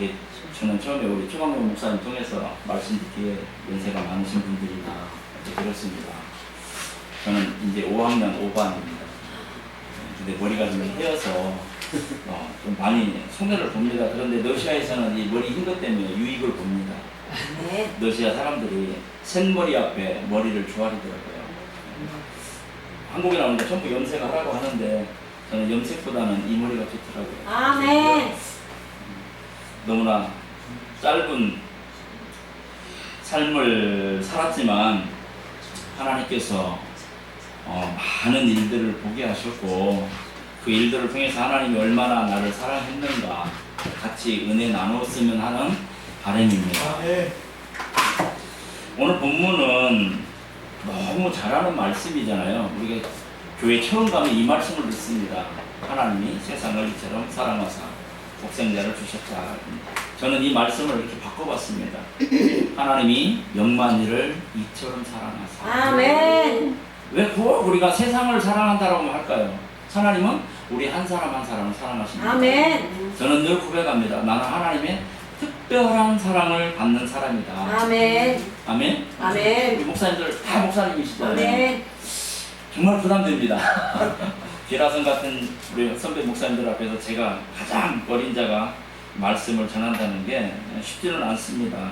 이게 저는 처음에 우리 최광용 목사님 통해서 말씀 듣기에 연세가 많으신 분들이나 이렇게 들었습니다. 저는 이제 5학년 5반입니다. 근데 머리가 좀 헤어서 좀 많이 손해를 봅니다. 그런데 러시아에서는 이 머리 흰 것 때문에 유익을 봅니다. 네. 러시아 사람들이 생머리 앞에 머리를 조아리더라고요. 한국에 나오니까 전부 염색하라고 하는데 저는 염색보다는 이 머리가 좋더라고요. 아멘. 너무나 짧은 삶을 살았지만 하나님께서 많은 일들을 보게 하셨고 그 일들을 통해서 하나님이 얼마나 나를 사랑했는가 같이 은혜 나눴으면 하는 바람입니다. 오늘 본문은 너무 잘하는 말씀이잖아요. 우리가 교회 처음 가면 이 말씀을 듣습니다. 하나님이 세상을 이처럼 사랑하사 독생자를 주셨다. 저는 이 말씀을 이렇게 바꿔봤습니다. 하나님이 영만이를 이처럼 사랑하사. 아멘. 왜 꼭 우리가 세상을 사랑한다라고 할까요? 하나님은 우리 한 사람 한 사람을 사랑하십니다. 아멘. 저는 늘 고백합니다. 나는 하나님의 특별한 사랑을 받는 사람이다. 아멘. 아멘? 아멘. 우리 목사님들 다 목사님이시잖아요. 아멘. 정말 부담됩니다. 기라성 같은 우리 선배 목사님들 앞에서 제가 가장 어린 자가 말씀을 전한다는 게 쉽지는 않습니다.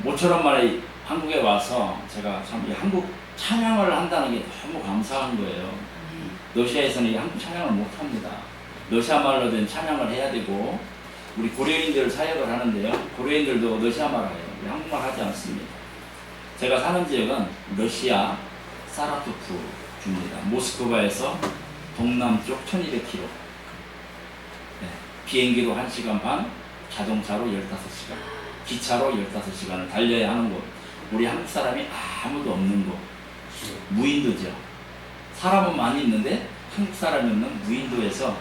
모처럼 말에 한국에 와서 제가 참 이 한국 찬양을 한다는 게 너무 감사한 거예요. 러시아에서는 이 한국 찬양을 못합니다. 러시아 말로 된 찬양을 해야 되고 우리 고려인들 사역을 하는데요. 고려인들도 러시아 말 해요. 한국말 하지 않습니다. 제가 사는 지역은 러시아 사라토프 주입니다. 모스크바에서 동남쪽 1200km. 네. 비행기로 1시간 반, 자동차로 15시간, 기차로 15시간을 달려야 하는 곳. 우리 한국 사람이 아무도 없는 곳. 무인도죠. 사람은 많이 있는데 한국 사람이 없는 무인도에서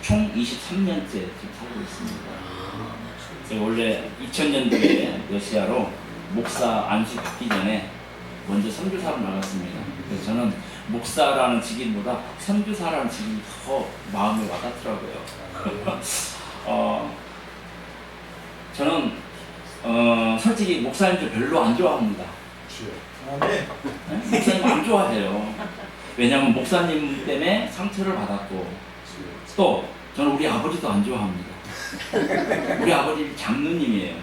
총 23년째 지금 살고 있습니다. 제가 원래 2000년도에 러시아로 목사 안수 받기 전에 먼저 선교사로 나갔습니다. 그래서 저는 목사라는 직임보다 선교사라는 직임이 더 마음에 와닿더라고요. 저는 솔직히 목사님들 별로 안 좋아합니다. 네? 목사님 안 좋아해요. 왜냐하면 목사님 때문에 상처를 받았고 또 저는 우리 아버지도 안 좋아합니다. 우리 아버지 장로님이에요.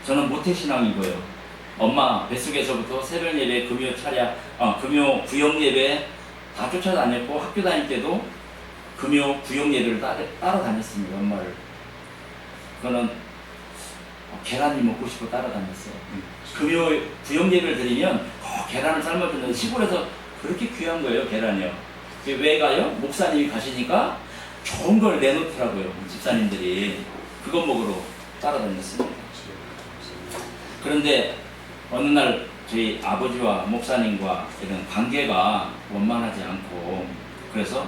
저는 모태신앙이고요. 엄마 뱃속에서부터 새벽 예배, 금요 차량, 금요 구역 예배 다 쫓아다녔고 학교 다닐 때도 금요 구역 예배를 따라다녔습니다. 엄마를. 그거는 계란이 먹고 싶어 따라다녔어요. 금요 구역 예배를 드리면 계란을 삶아주는 시골에서 그렇게 귀한 거예요. 계란이요. 왜 가요? 목사님이 가시니까 좋은 걸 내놓더라고요. 집사님들이. 그거 먹으러 따라다녔습니다. 그런데 어느 날 저희 아버지와 목사님과 이런 관계가 원만하지 않고 그래서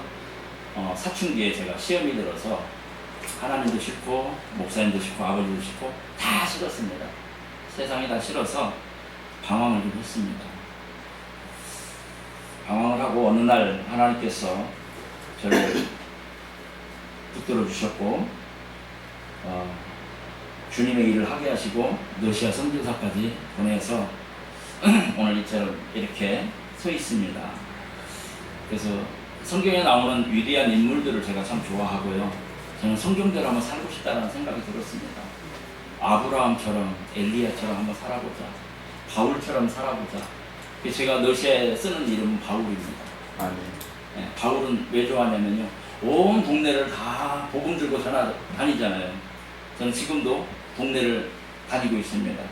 사춘기에 제가 시험이 들어서 하나님도 싫고 목사님도 싫고 아버지도 싫고 다 싫었습니다. 세상이 다 싫어서 방황을 좀 했습니다. 방황을 하고 어느 날 하나님께서 저를 붙들어 주셨고 주님의 일을 하게 하시고 러시아 선교사까지 보내서 오늘 이처럼 이렇게 서 있습니다. 그래서 성경에 나오는 위대한 인물들을 제가 참 좋아하고요. 저는 성경대로 한번 살고 싶다는 생각이 들었습니다. 아브라함처럼 엘리야처럼 한번 살아보자. 바울처럼 살아보자. 제가 러시아에 쓰는 이름은 바울입니다. 네, 바울은 왜 좋아하냐면요. 온 동네를 다 복음 들고 다니잖아요. 저는 지금도 동네를 다니고 있습니다.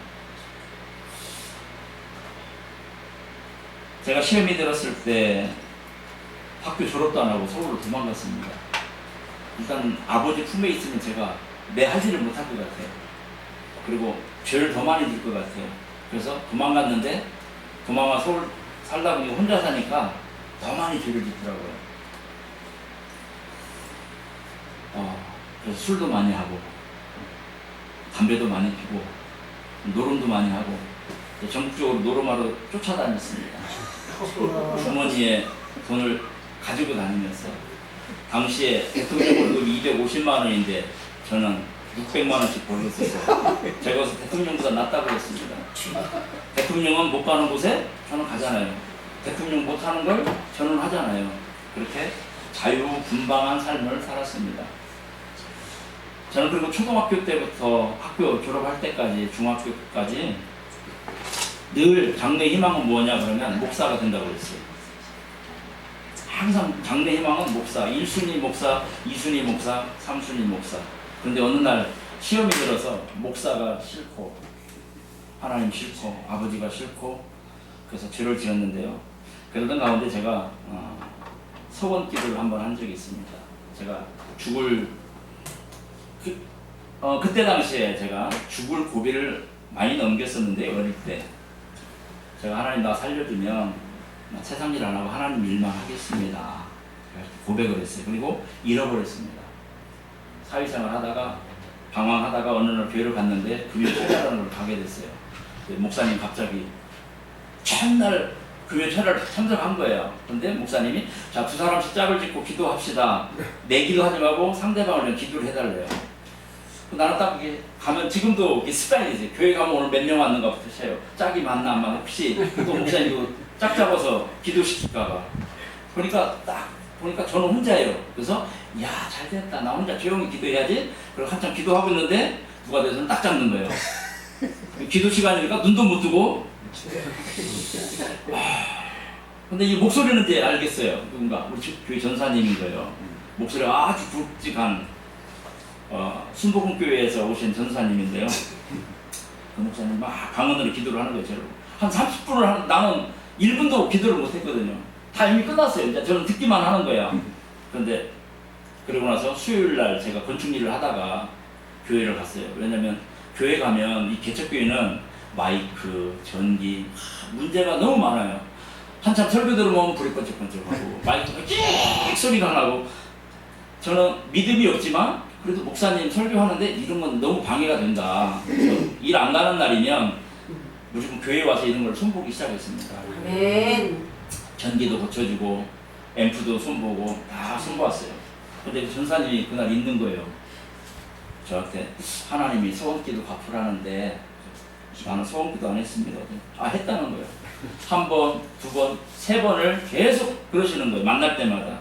제가 시험이 들었을 때 학교 졸업도 안 하고 서울로 도망갔습니다. 일단 아버지 품에 있으면 제가 내 할 일을 못할 것 같아요. 그리고 죄를 더 많이 질 것 같아요. 그래서 도망갔는데 도망가 서울 살다 보니 혼자 사니까 더 많이 죄를 짓더라고요. 그래서 술도 많이 하고 담배도 많이 피고 노름도 많이 하고 전국적으로 노름하러 쫓아다녔습니다. 주머니에 돈을 가지고 다니면서 당시에 대통령 월급이 250만 원인데 저는 600만 원씩 벌었어요. 제가 그래서 대통령보다 낫다고 했습니다. 대통령은 못 가는 곳에 저는 가잖아요. 대통령 못 하는 걸 저는 하잖아요. 그렇게 자유분방한 삶을 살았습니다. 저는 그리고 초등학교 때부터 학교 졸업할 때까지 중학교까지 늘 장래 희망은 뭐냐 그러면 목사가 된다고 그랬어요. 항상 장래 희망은 목사, 1순위 목사, 2순위 목사, 3순위 목사. 그런데 어느 날 시험이 들어서 목사가 싫고 하나님 싫고 아버지가 싫고 그래서 죄를 지었는데요. 그러던 가운데 제가 서원기도를 한번 한 적이 있습니다. 제가 죽을 그때 당시에 제가 죽을 고비를 많이 넘겼었는데 어릴 때 제가 하나님 나 살려주면 나 세상 일 안 하고 하나님 일만 하겠습니다. 고백을 했어요. 그리고 잃어버렸습니다. 사회생활 하다가 방황하다가 어느 날 교회를 갔는데 교회 철야라는 걸 가게 됐어요. 목사님 갑자기 첫날 교회 철야를 참석한 거예요. 근데 목사님이 자, 두 사람씩 짝을 짓고 기도합시다. 내 기도하지 말고 상대방을 기도를 해달래요. 나는 딱 이게 가면 지금도 이게 습관이 있어요. 교회 가면 오늘 몇 명 왔는가부터 쳐요. 짝이 맞나 안 맞나 혹시 또 목사님도 짝 잡아서 기도시킬까봐. 그러니까 딱 보니까 저는 혼자예요. 그래서 야 잘됐다. 나 혼자 조용히 기도해야지. 그리고 한참 기도하고 있는데 누가 돼서 딱 잡는 거예요. 기도 시간이니까 눈도 못 뜨고. 근데 이 목소리는 이제 알겠어요. 누군가 우리 교회 전사님인 거예요. 목소리가 아주 굵직한 순복음교회에서 오신 전사님인데요. 그 목사님 막 강원으로 기도를 하는 거예요. 저를. 한 30분을 나는 1분도 기도를 못 했거든요. 다 이미 끝났어요. 이제 저는 듣기만 하는 거야. 그런데 그러고 나서 수요일 날 제가 건축 일을 하다가 교회를 갔어요. 왜냐면 교회 가면 이 개척교회는 마이크, 전기 문제가 너무 많아요. 한참 설교 들으면 불이 번쩍번쩍하고 마이크가 끽 소리가 나고 저는 믿음이 없지만 그래도 목사님 설교하는데 이런 건 너무 방해가 된다. 일 안 가는 날이면 무조건 교회 와서 이런 걸 손보기 시작했습니다. 아멘. 전기도 고쳐주고 앰프도 손보고 다 손보았어요. 근데 그 전사님이 그날 있는 거예요. 저한테 하나님이 소원기도 갚으라는데 나는 소원기도 안 했습니다. 아 했다는 거예요. 한 번, 두 번, 세 번을 계속 그러시는 거예요. 만날 때마다.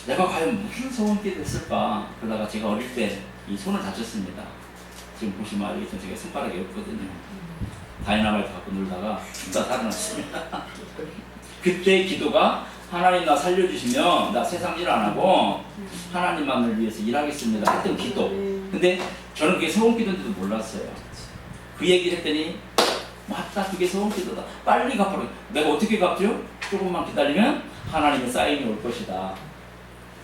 내가 과연 무슨 소원기도 했을까? 그러다가 제가 어릴 때 이 손을 다쳤습니다. 지금 보시면 알겠지만 제가 손가락이 없거든요. 다이나마이트 갖고 놀다가 진짜 살아났습니다. 그때 기도가 하나님 나 살려주시면 나 세상 일 안 하고 하나님만을 위해서 일하겠습니다 했던 기도. 근데 저는 그게 소원기도인지도 몰랐어요. 그 얘기를 했더니 맞다 그게 소원기도다. 빨리 갚으라. 내가 어떻게 갚죠? 조금만 기다리면 하나님의 사인이 올 것이다.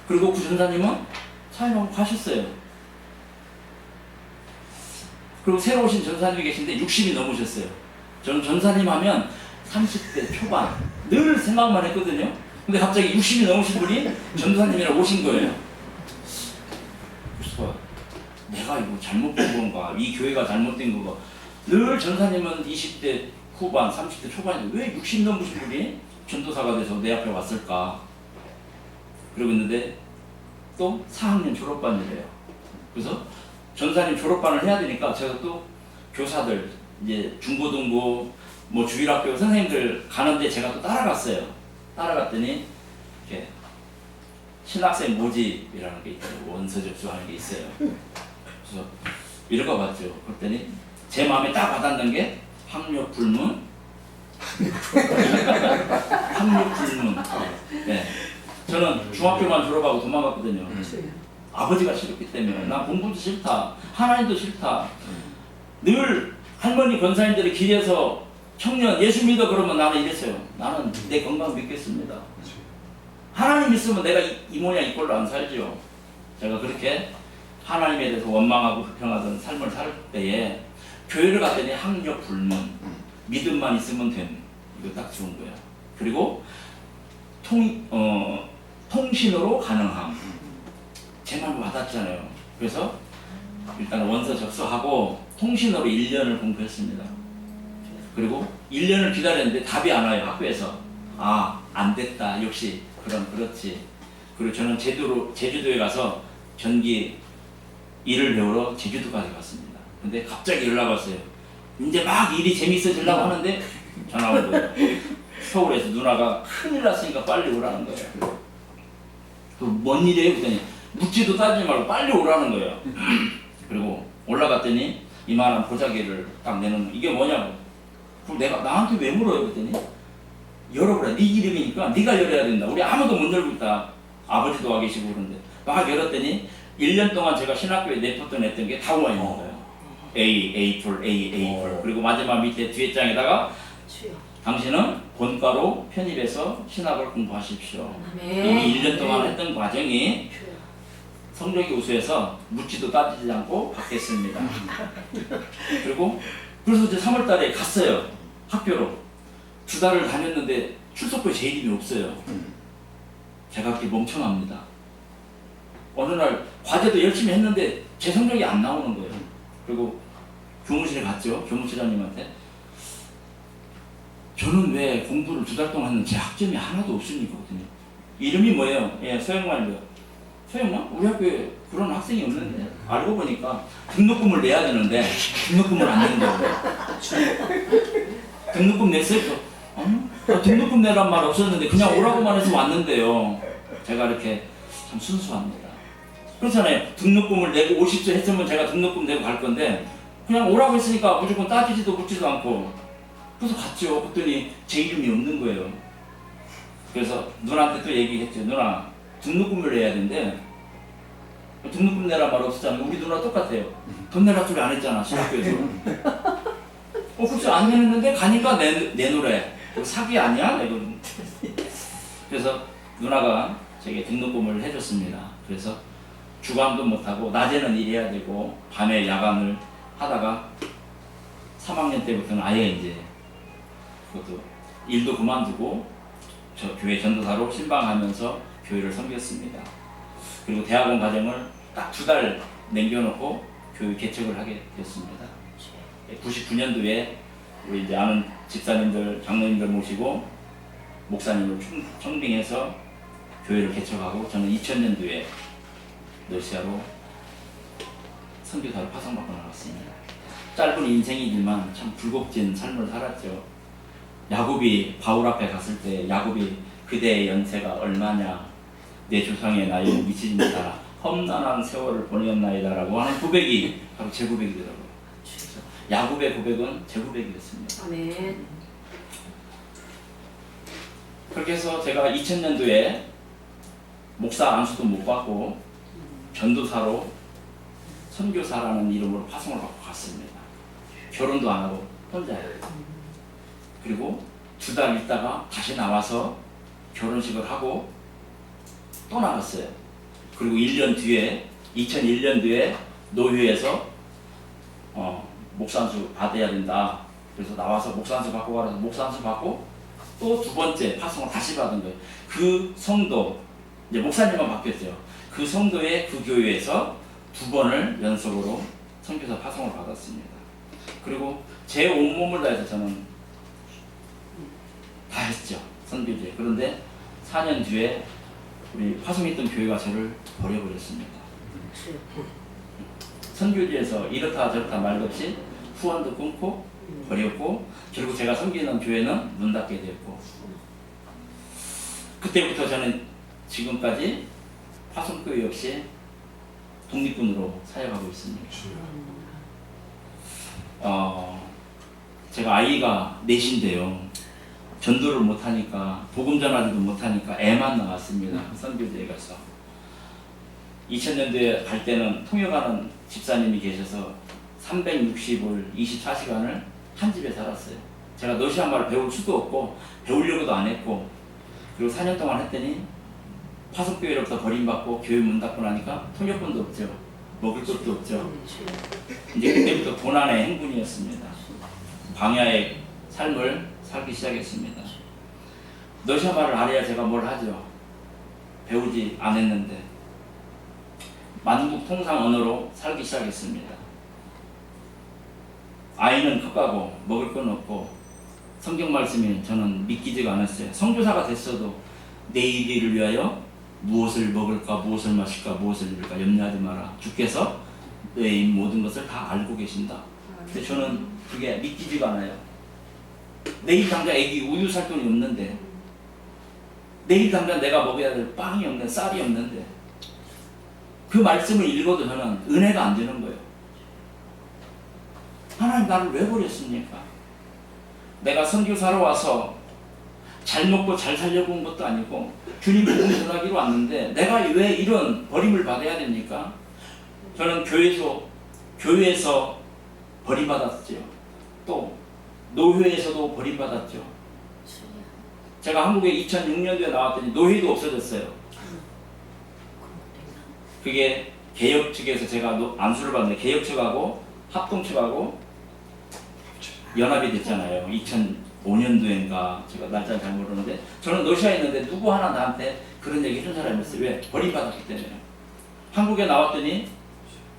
그리고 그 전사님은 사인하고 가셨어요. 그리고 새로 오신 전사님이 계신데 60이 넘으셨어요. 저는 전사님 하면 30대 초반 늘 생각만 했거든요. 근데 갑자기 60이 넘으신 분이 전사님이라 오신 거예요. 그래서 내가 이거 잘못 본 건가? 이 교회가 잘못된 건가? 늘 전사님은 20대 후반, 30대 초반인데 왜 60 넘으신 분이 전도사가 돼서 내 앞에 왔을까? 그러고 있는데 또 4학년 졸업반이래요. 그래서 전사님 졸업반을 해야 되니까 제가 또 교사들 이제 중고등부 뭐 주일학교 선생님들 가는데 제가 또 따라갔어요. 따라갔더니 이렇게 신학생 모집이라는 게 있어요. 원서 접수하는 게 있어요. 그래서 읽어 봤죠. 그랬더니 제 마음에 딱 와닿는 게 학력 불문 학력 불문. 네. 저는 중학교만 졸업하고 도망갔거든요. 아버지가 싫었기 때문에 난 공부도 싫다. 하나님도 싫다. 늘 할머니 권사님들이 길에서 청년 예수 믿어 그러면 나는 이랬어요. 나는 내 건강 믿겠습니다. 하나님 있으면 내가 이 모양 이 꼴로 안 살죠. 제가 그렇게 하나님에 대해서 원망하고 불평하던 삶을 살 때에 교회를 갔더니 학력 불문, 믿음만 있으면 됨. 이거 딱 좋은 거예요. 그리고 통신으로 가능함. 제 말 와닿잖아요. 그래서 일단 원서 접수하고 통신으로 1년을 공부했습니다. 그리고 1년을 기다렸는데 답이 안 와요. 학교에서. 아, 안 됐다. 역시 그렇지. 그리고 저는 제주도에 가서 전기 일을 배우러 제주도까지 갔습니다. 근데 갑자기 연락 왔어요. 이제 막 일이 재밌어지려고 하는데 전화 온 거예요. 서울에서 누나가 큰일 났으니까 빨리 오라는 거예요. 뭔 일이에요? 그랬더니 묻지도 따지지 말고 빨리 오라는 거예요. 그리고 올라갔더니 이만한 보자기를 딱 내놓는 이게 뭐냐고. 그럼 내가 나한테 왜 물어요? 그랬더니 열어보라. 네 이름이니까 네가 열어야 된다. 우리 아무도 못 열고 있다. 아버지도 와 계시고 그런데 막 열었더니 1년 동안 제가 신학교에 내포던 했던 게 다 와 있는 거예요. A 풀. 그리고 마지막 밑에 뒤에 장에다가 주여. 당신은 본과로 편입해서 신학을 공부하십시오. 아멘. 이미 1년 동안 했던 과정이 주여. 성적이 우수해서 묻지도 따지지 않고 받겠습니다. 그리고 그래서 이제 3월 달에 갔어요. 학교로. 2달을 다녔는데 출석부에 제 이름이 없어요. 제가 그렇게 멍청합니다. 어느 날 과제도 열심히 했는데 제 성적이 안 나오는 거예요. 그리고 교무실에 갔죠. 교무실장님한테. 저는 왜 공부를 2달 동안 했는데 제 학점이 하나도 없습니까? 그랬더니 이름이 뭐예요? 예, 서영만이요. 서영만? 우리 학교에 그런 학생이 없는데 알고 보니까 등록금을 내야 되는데 등록금을 안 낸다고. 등록금 냈어요? 등록금 내란 말 없었는데 그냥 오라고만 해서 왔는데요. 제가 이렇게 참 순수합니다. 그렇잖아요. 등록금을 내고 50주 했으면 제가 등록금 내고 갈 건데 그냥 오라고 했으니까 무조건 따지지도 묻지도 않고 그래서 갔죠. 그랬더니 제 이름이 없는 거예요. 그래서 누나한테 또 얘기했죠. 누나 등록금을 내야 된대. 등록금 내란 말 없었잖아요. 우리 누나 똑같아요. 돈 내라 소리 안 했잖아. 신학교에서. 글쎄 안 내는데 가니까 내놓으래. 사기 아니야? 그래서 누나가 제게 등록금을 해줬습니다. 그래서 주간도 못하고 낮에는 일해야 되고 밤에 야간을 하다가 3학년 때부터는 아예 이제 그것도 일도 그만두고 저 교회 전도사로 신방하면서 교회를 섬겼습니다. 그리고 대학원 과정을 딱 2달 남겨놓고 교회 개척을 하게 됐습니다. 99년도에 우리 이제 아는 집사님들, 장로님들 모시고 목사님을 청빙해서 교회를 개척하고 저는 2000년도에 러시아로 선교사로 파송받고 나갔습니다. 짧은 인생이지만 참 굴곡진 삶을 살았죠. 야곱이 바울 앞에 갔을 때 야곱이 그대의 연세가 얼마냐 내 조상의 나이에 미치지 못하라 험난한 세월을 보내었나이다라고 하는 고백이 바로 제 고백이더라고요. 야곱의 고백은 제 고백이었습니다. 아멘. 그렇게 해서 제가 2000년도에 목사 안수도 못 받고 전도사로 선교사라는 이름으로 파송을 받고 갔습니다. 결혼도 안 하고 혼자예요. 그리고 2달 있다가 다시 나와서 결혼식을 하고 또 나갔어요. 그리고 1년 뒤에 2001년도에 노회에서 목사안수 받아야 된다. 그래서 나와서 목사안수 받고 가라서 목사안수 받고 또 2번째 파송을 다시 받은 거예요. 그 성도 이제 목사님만 바뀌었죠. 그 성도의 그 교회에서 2번을 연속으로 선교사 파송을 받았습니다. 그리고 제 온몸을 다해서 저는 다 했죠. 선교제. 그런데 4년 뒤에 우리 파송했던 교회가 저를 버려버렸습니다. 선교지에서 이렇다 저렇다 말 없이 후원도 끊고 버렸고 결국 제가 섬기는 교회는 문 닫게 되었고 그때부터 저는 지금까지 파송교회 역시 독립군으로 사역하고 있습니다. 제가 아이가 넷인데요. 전도를 못하니까 복음 전하지도 못하니까 애만 나왔습니다. 선교지에 가서 2000년도에 갈 때는 통역하는 집사님이 계셔서 360을 24시간을 한 집에 살았어요. 제가 러시아 말을 배울 수도 없고 배우려고도 안 했고 그리고 4년 동안 했더니 파송교회로부터 버림받고 교회 문 닫고 나니까 통역권도 없죠. 먹을 것도 없죠. 이제 그때부터 고난의 행군이었습니다. 광야의 삶을 살기 시작했습니다. 러시아 말을 알아야 제가 뭘 하죠. 배우지 않았는데 만국 통상 언어로 살기 시작했습니다. 아이는 커가고 먹을 건 없고 성경 말씀이 저는 믿기지가 않았어요. 선교사가 됐어도 내일 일을 위하여 무엇을 먹을까, 무엇을 마실까, 무엇을 입을까 염려하지 마라. 주께서 너의 모든 것을 다 알고 계신다. 근데 저는 그게 믿기지가 않아요. 내일 당장 애기 우유 살 돈이 없는데, 내일 당장 내가 먹어야 될 빵이 없는데, 쌀이 없는데, 그 말씀을 읽어도 저는 은혜가 안 되는 거예요. 하나님 나를 왜 버렸습니까? 내가 선교사로 와서 잘 먹고 잘 살려고 온 것도 아니고 주님 복음 전하기로 왔는데 내가 왜 이런 버림을 받아야 됩니까? 저는 교회에서 버림받았죠. 또 노회에서도 버림받았죠. 제가 한국에 2006년도에 나왔더니 노회도 없어졌어요. 그게 개혁 측에서 제가 안수를 받는데 개혁 측하고 합동 측하고 연합이 됐잖아요. 2005년도인가 제가 날짜를 잘 모르는데 저는 러시아에 있는데 누구 하나 나한테 그런 얘기 해준 사람이 없어요. 왜? 버림받았기 때문에. 한국에 나왔더니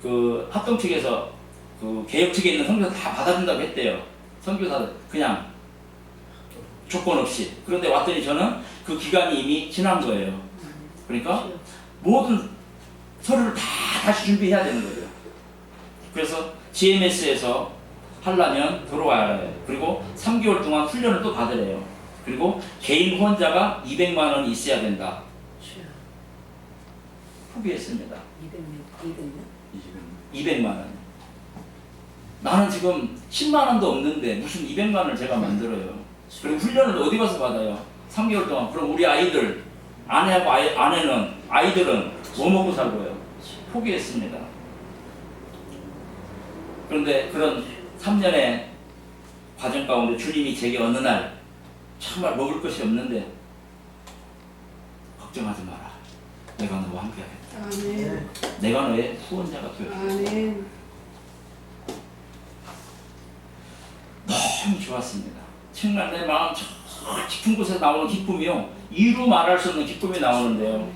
그 합동 측에서 그 개혁 측에 있는 선교사 다 받아준다고 했대요. 선교사들 그냥 조건 없이. 그런데 왔더니 저는 그 기간이 이미 지난 거예요. 그러니까 모든 서류를 다 다시 준비해야 되는 거예요. 그래서 GMS에서 하려면 들어와야 해요. 그리고 3개월 동안 훈련을 또 받으래요. 그리고 개인 후원자가 200만 원이 있어야 된다. 포기했습니다. 200만 원. 나는 지금 10만 원도 없는데 무슨 200만 원을 제가 만들어요. 그리고 훈련을 어디 가서 받아요? 3개월 동안. 그럼 우리 아이들, 아내하고 아이들은 뭐 먹고 살고요? 포기했습니다. 그런데 그런 3년의 과정 가운데 주님이 제게 어느 날 정말 먹을 것이 없는데 걱정하지 마라. 내가 너와 함께 하겠다. 아멘. 내가 너의 후원자가 되어주겠다. 아멘. 너무 좋았습니다. 정말 내 마음 저 깊은 곳에서 나오는 기쁨이요. 이루 말할 수 없는 기쁨이 나오는데요.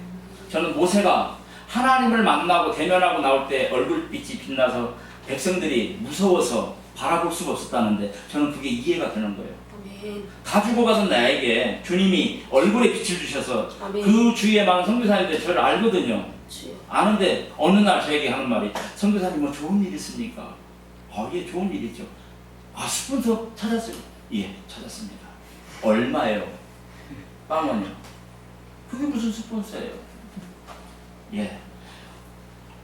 저는 모세가 하나님을 만나고 대면하고 나올 때 얼굴빛이 빛나서 백성들이 무서워서 바라볼 수가 없었다는데 저는 그게 이해가 되는 거예요. 아멘. 다 죽어가던 나에게 주님이 얼굴에 빛을 주셔서 아멘. 그 주위에 많은 선교사님들 저를 알거든요. 아는데 어느 날 저에게 하는 말이 선교사님 뭐 좋은 일 있습니까? 예, 좋은 일이죠. 스폰서 찾았어요? 예, 찾았습니다. 얼마예요? 빵원이요. 그게 무슨 스폰서예요? 예.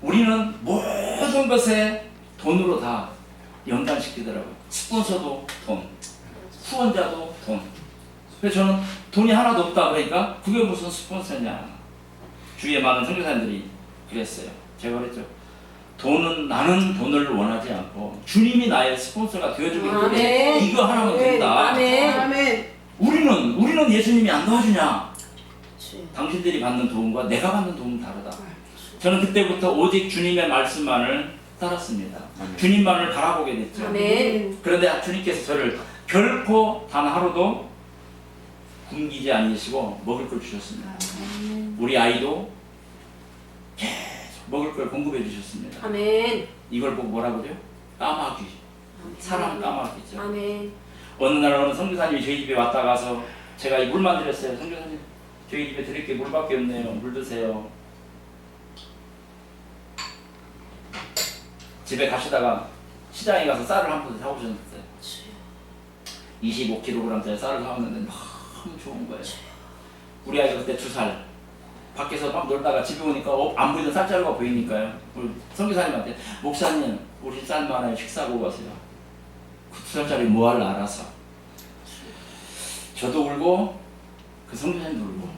우리는 모든 것에 돈으로 다 연관시키더라고요. 스폰서도 돈, 후원자도 돈. 그래서 저는 돈이 하나도 없다 그러니까 그게 무슨 스폰서냐. 주위에 많은 선교사님들이 그랬어요. 제가 그랬죠. 나는 돈을 원하지 않고 주님이 나의 스폰서가 되어주기 때문에 이거 하나면 된다. 아멘. 우리는 예수님이 안 도와주냐? 당신들이 받는 도움과 내가 받는 도움은 다르다. 저는 그때부터 오직 주님의 말씀만을 따랐습니다. 주님만을 바라보게 됐죠. 아멘. 그런데 주님께서 저를 결코 단 하루도 굶기지 않으시고 먹을 걸 주셨습니다. 우리 아이도 계속 먹을 걸 공급해 주셨습니다. 아멘. 이걸 보고 뭐라 그래요? 까마귀. 사람 까마귀죠. 아멘. 어느 날 어느 선교사님이 저희 집에 왔다 가서 제가 이 물만 드렸어요. 선교사님 저희 집에 드릴 게 물밖에 없네요. 물 드세요. 집에 가시다가 시장에 가서 쌀을 한 포대 사오셨어요. 25kg짜리 쌀을 사왔는데 너무 좋은 거예요. 우리 아이가 그때 2살. 밖에서 막 놀다가 집에 오니까 안 보이던 쌀자루가 보이니까요. 우리 선교사님한테 목사님 우리 쌀 많아요. 식사하고 가세요. 그 2살짜리 뭐 할라 알아서. 저도 울고 그 선교사님도 울고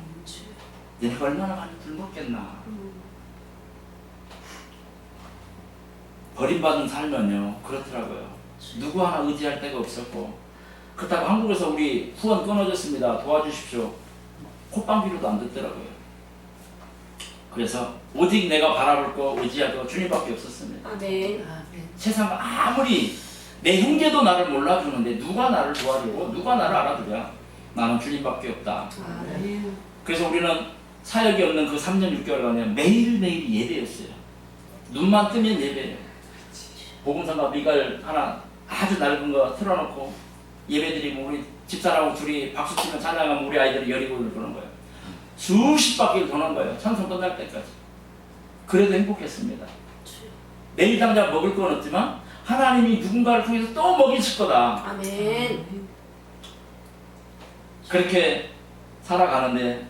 내가 얼마나 많이 굶었겠나. 버림받은 삶은요 그렇더라고요. 누구 하나 의지할 데가 없었고 그렇다고 한국에서 우리 후원 끊어졌습니다. 도와주십시오. 콧방귀로도 안 듣더라고요. 그래서 오직 내가 바라볼 거 의지할 거 주님밖에 없었습니다. 아멘. 세상 아무리 내 형제도 나를 몰라주는데 누가 나를 도와주고 누가 나를 알아주랴. 나는 주님밖에 없다. 아멘. 그래서 우리는 사역이 없는 그 3년 6개월간에 매일매일 예배였어요. 눈만 뜨면 예배예요. 복음성가 미갈 하나 아주 낡은 거 틀어놓고 예배드리면 우리 집사람하고 둘이 박수치면 찬양하면 우리 아이들이 열이고 그러는 거예요. 수십 바퀴를 도는 거예요. 찬송 끝날 때까지. 그래도 행복했습니다. 내일 당장 먹을 건 없지만 하나님이 누군가를 통해서 또 먹이실 거다. 아멘. 그렇게 살아가는데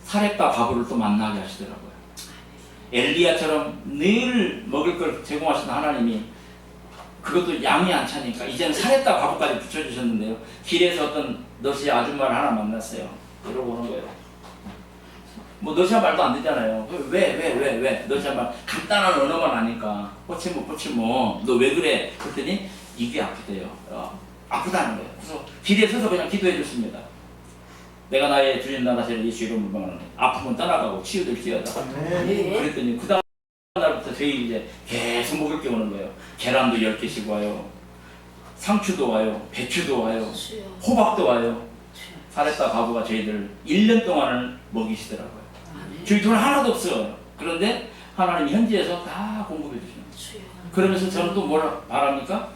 사렙과 과부를 또 만나게 하시더라고요. 엘리야처럼 늘 먹을 걸 제공하시는 하나님이 그것도 양이 안 차니까 이제는 사렙과 과부까지 붙여주셨는데요. 길에서 어떤 너시 아줌마를 하나 만났어요. 이러고 오는 거예요. 뭐 너시아 말도 안 되잖아요. 왜? 너시아 말 간단한 언어만 아니까 포치모 너 왜 그래? 그랬더니 이게 아프대요. 아프다는 거예요. 그래서 길에 서서 그냥 기도해 줬습니다. 내가 나의 주님 나라 제 예수 이름으로 명하노니 아픔은 떠나가고 치유될지어다. 네. 그랬더니 그 다음 날부터 저희 이제 계속 먹을 게 오는 거예요. 계란도 10개씩 와요. 상추도 와요. 배추도 와요. 호박도 와요. 사렙과 과부가 저희들 1년 동안을 먹이시더라고요. 저희 돈 하나도 없어요. 그런데 하나님이 현지에서 다 공급해 주시는 거예요. 그러면서 저는 또 뭐라 바랍니까?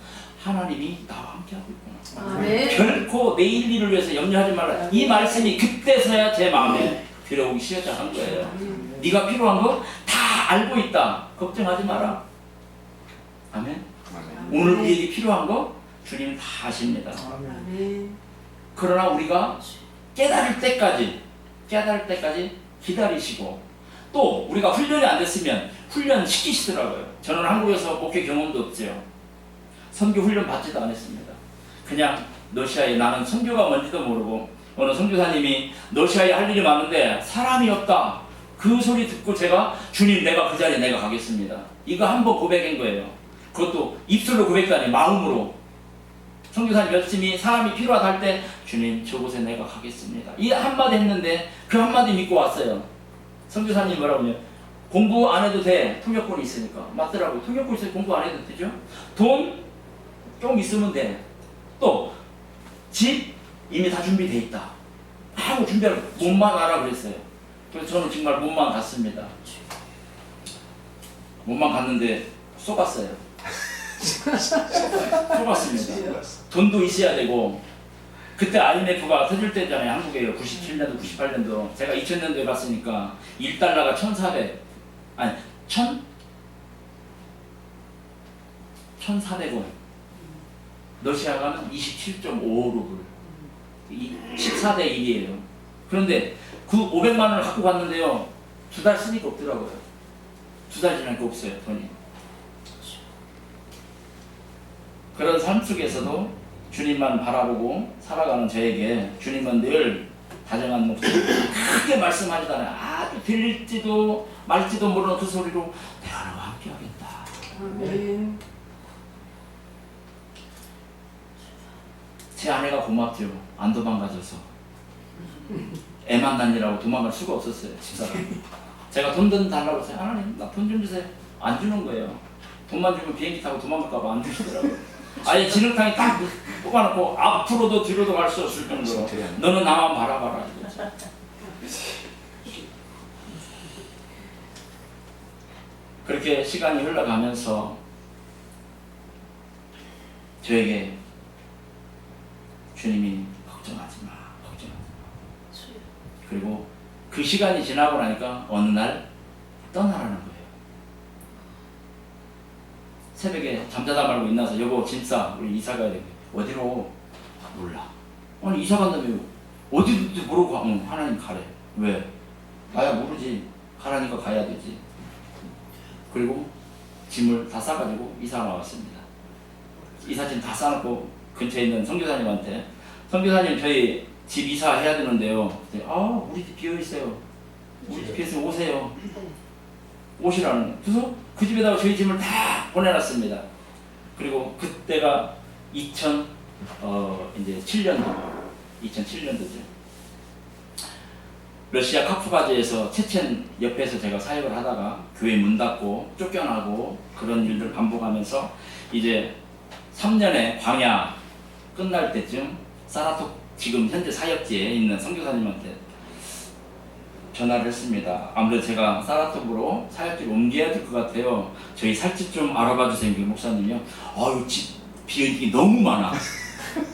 하나님이 나와 함께하고 있구나. 아멘. 결코 내일 일을 위해서 염려하지 말라. 이 말씀이 그때서야 제 마음에 들어오기 시작한 거예요. 네가 필요한 거 다 알고 있다. 걱정하지 마라. 아멘. 오늘 우리에게 필요한 거 주님 다 아십니다. 아멘. 그러나 우리가 깨달을 때까지 기다리시고 또 우리가 훈련이 안 됐으면 훈련 시키시더라고요. 저는 한국에서 목회 경험도 없죠. 선교 훈련 받지도 않았습니다. 그냥 러시아에 나는 선교가 뭔지도 모르고 어느 선교사님이 러시아에 할 일이 많은데 사람이 없다. 그 소리 듣고 제가 주님 내가 그 자리에 내가 가겠습니다. 이거 한번 고백한 거예요. 그것도 입술로 고백도 아니고 마음으로. 선교사님 열심히 사람이 필요하다 할 때 주님 저곳에 내가 가겠습니다. 이 한마디 했는데 그 한마디 믿고 왔어요. 선교사님 뭐라고 하냐 공부 안 해도 돼. 통역권이 있으니까. 맞더라고요. 통역권 있으면 공부 안 해도 되죠. 돈 좀 있으면 돼. 또 집 이미 다 준비돼 있다. 하고 준비하고 몸만 가라 그랬어요. 그래서 저는 정말 몸만 갔습니다. 몸만 갔는데 쏘갔어요. 쏘갔습니다. 돈도 있어야 되고 그때 IMF가 터질 때잖아요. 한국에 97년도 98년도 제가 2000년도에 갔으니까 1달러가 1,400 아니 1,400원 러시아 가면 27.5루블 14대 1이에요. 그런데 그 500만 원을 갖고 갔는데요. 2달 쓰니까 없더라고요. 2달 지나니까 없어요. 돈이. 그런 삶 속에서도 주님만 바라보고 살아가는 저에게 주님은 늘 다정한 목소리 크게 말씀하지도 않아요. 아주 들릴지도 말지도 모르는 그 소리로 내가 너와 함께 하겠다. 아멘. 제 아내가 고맙죠. 안 도망가져서. 애만 낳느라고 도망갈 수가 없었어요. 집사람. 제가 돈 달라고 했어요. 하나님 나 돈 좀 주세요. 안 주는 거예요. 돈만 주면 비행기 타고 도망갈까 봐 안 주시더라고요. 아예 진흙탕에 딱 뽑아놓고 앞으로도 뒤로도 갈 수 없을 정도로 너는 나만 바라봐라. 그렇게 시간이 흘러가면서 저에게 주님이 걱정하지 마. 그리고 그 시간이 지나고 나니까 어느 날 떠나라는 거예요. 새벽에 잠자다 말고 일어나서 여보 진짜 우리 이사 가야 돼. 어디로? 몰라. 아니 이사 간다며 어디든지 모르고 가. 응, 하나님 가래. 왜? 나야 모르지. 가라니까 가야 되지. 그리고 짐을 다 싸가지고 이사 나왔습니다. 이사짐 다 싸놓고 근처에 있는 선교사님한테 선교사님 저희 집 이사해야 되는데요. 우리 집 비어있어요. 우리 집 비어있으면 오세요. 오시라는. 그래서 그 집에다가 저희 짐을 다 보내놨습니다. 그리고 그때가 2007년도죠. 러시아 카프가즈에서 체첸 옆에서 제가 사역을 하다가 교회 문 닫고 쫓겨나고 그런 일들 반복하면서 이제 3년의 광야 끝날 때쯤 사라톡 지금 현재 사역지에 있는 선교사님한테 전화를 했습니다. 아무래도 제가 사라톡으로 사역지를 옮겨야 될 것 같아요. 저희 살집 좀 알아봐 주세요. 목사님이요. 집 비어있는 게 너무 많아.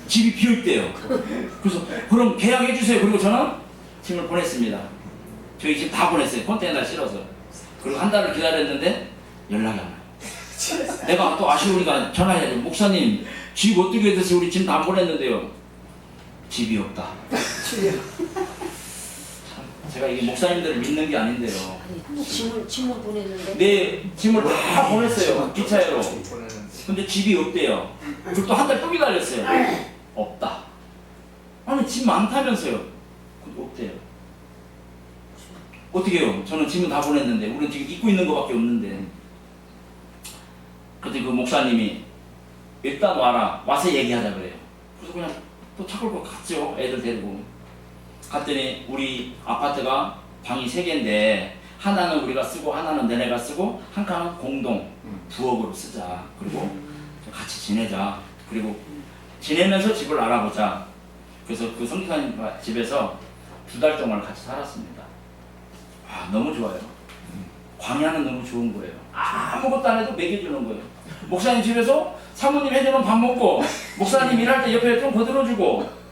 집이 비어있대요. 그래서 그럼 계약해 주세요. 그리고 저는 짐을 보냈습니다. 저희 집 다 보냈어요. 컨테이너 실어서. 그리고 한 달을 기다렸는데 연락이 안 와요. 내가 또 아쉬우니까 전화해야죠. 목사님 집 어떻게 돼서 우리 짐 다 보냈는데요. 집이 없다. 제가 이게 목사님들을 믿는 게 아닌데요. 아니, 짐을 보냈는데. 내 짐을 다 보냈어요. 기차로. 근데 집이 없대요. 그리고 또 한 달 또 기다렸어요. 없다. 아니 집 많다면서요. 근데 없대요. 어떻게 해요? 저는 짐은 다 보냈는데 우리는 지금 입고 있는 거밖에 없는데. 그때 그 목사님이 일단 와서 얘기하자 그래요. 그래서 그냥 또 차 끌고 갔죠. 애들 데리고. 갔더니 우리 아파트가 방이 3개인데 하나는 우리가 쓰고 하나는 너네가 쓰고 한 칸은 공동 부엌으로 쓰자. 그리고 같이 지내자. 그리고 지내면서 집을 알아보자. 그래서 그 선교사님 집에서 2달 동안 같이 살았습니다. 아, 너무 좋아요. 광야는 너무 좋은 거예요. 아무것도 안 해도 먹여주는 거예요. 목사님 집에서 사모님 해주는 밥 먹고 목사님 일할 때 옆에 좀 거들어주고.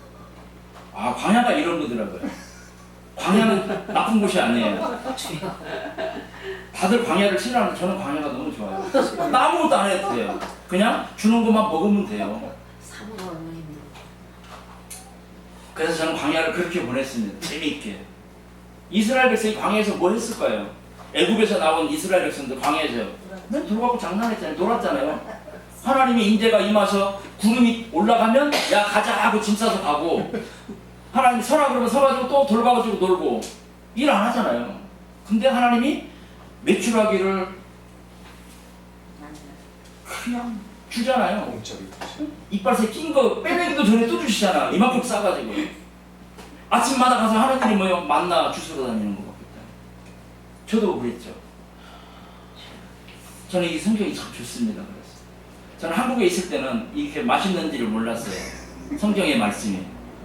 아, 광야가 이런 거더라고요. 광야는 나쁜 곳이 아니에요. 다들 광야를 싫어하는데 저는 광야가 너무 좋아요. 나 아무것도 안 해도 돼요. 그냥 주는 것만 먹으면 돼요. 사모가 얼마나 힘들어. 그래서 저는 광야를 그렇게 보냈습니다. 재미있게. 이스라엘 백성이 광야에서 뭐 했을까요? 애굽에서 나온 이스라엘 백성들 광야에서 맨 돌아가고 장난했잖아요. 놀았잖아요. 하나님의 인재가 임하서 구름이 올라가면 야 가자 하고 짐 싸서 가고, 하나님 서라 그러면 서가지고 또 돌아가지고 놀고, 일 안 하잖아요. 근데 하나님이 매출하기를 그냥 주잖아요. 공짜로 이빨새 낀 거 빼내기도 전에 또 주시잖아. 이만큼 싸가지고. 아침마다 가서 하는 일이 뭐예요? 만나 주스러 다니는 거 같겠다. 저도 그랬죠. 저는 이 성경이 참 좋습니다. 그래서 저는 한국에 있을 때는 이렇게 맛있는지를 몰랐어요. 성경의 말씀이.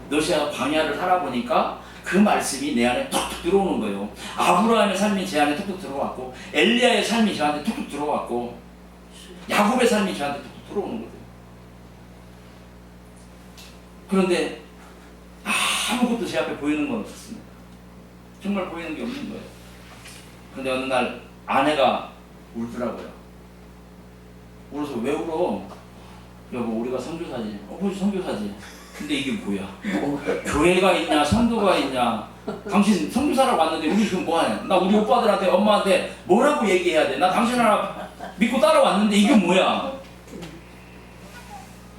러시아 광야를 살아보니까 그 말씀이 내 안에 툭툭 들어오는 거예요. 아브라함의 삶이 제 안에 툭툭 들어왔고, 엘리야의 삶이 저한테 툭툭 들어왔고, 야곱의 삶이 저한테 툭툭 들어오는 거예요. 그런데 아무것도 제 앞에 보이는 건 없었습니다. 정말 보이는 게 없는 거예요. 그런데 어느 날 아내가 울더라고요. 울어서 왜 울어? 여보, 우리가 선교사지. 벌써 선교사지. 근데 이게 뭐야? 교회가 있냐, 성도가 있냐? 당신 선교사라고 왔는데 우리 지금 뭐 하냐? 나 우리 오빠들한테, 엄마한테 뭐라고 얘기해야 돼? 나 당신 하나 믿고 따라왔는데 이게 뭐야?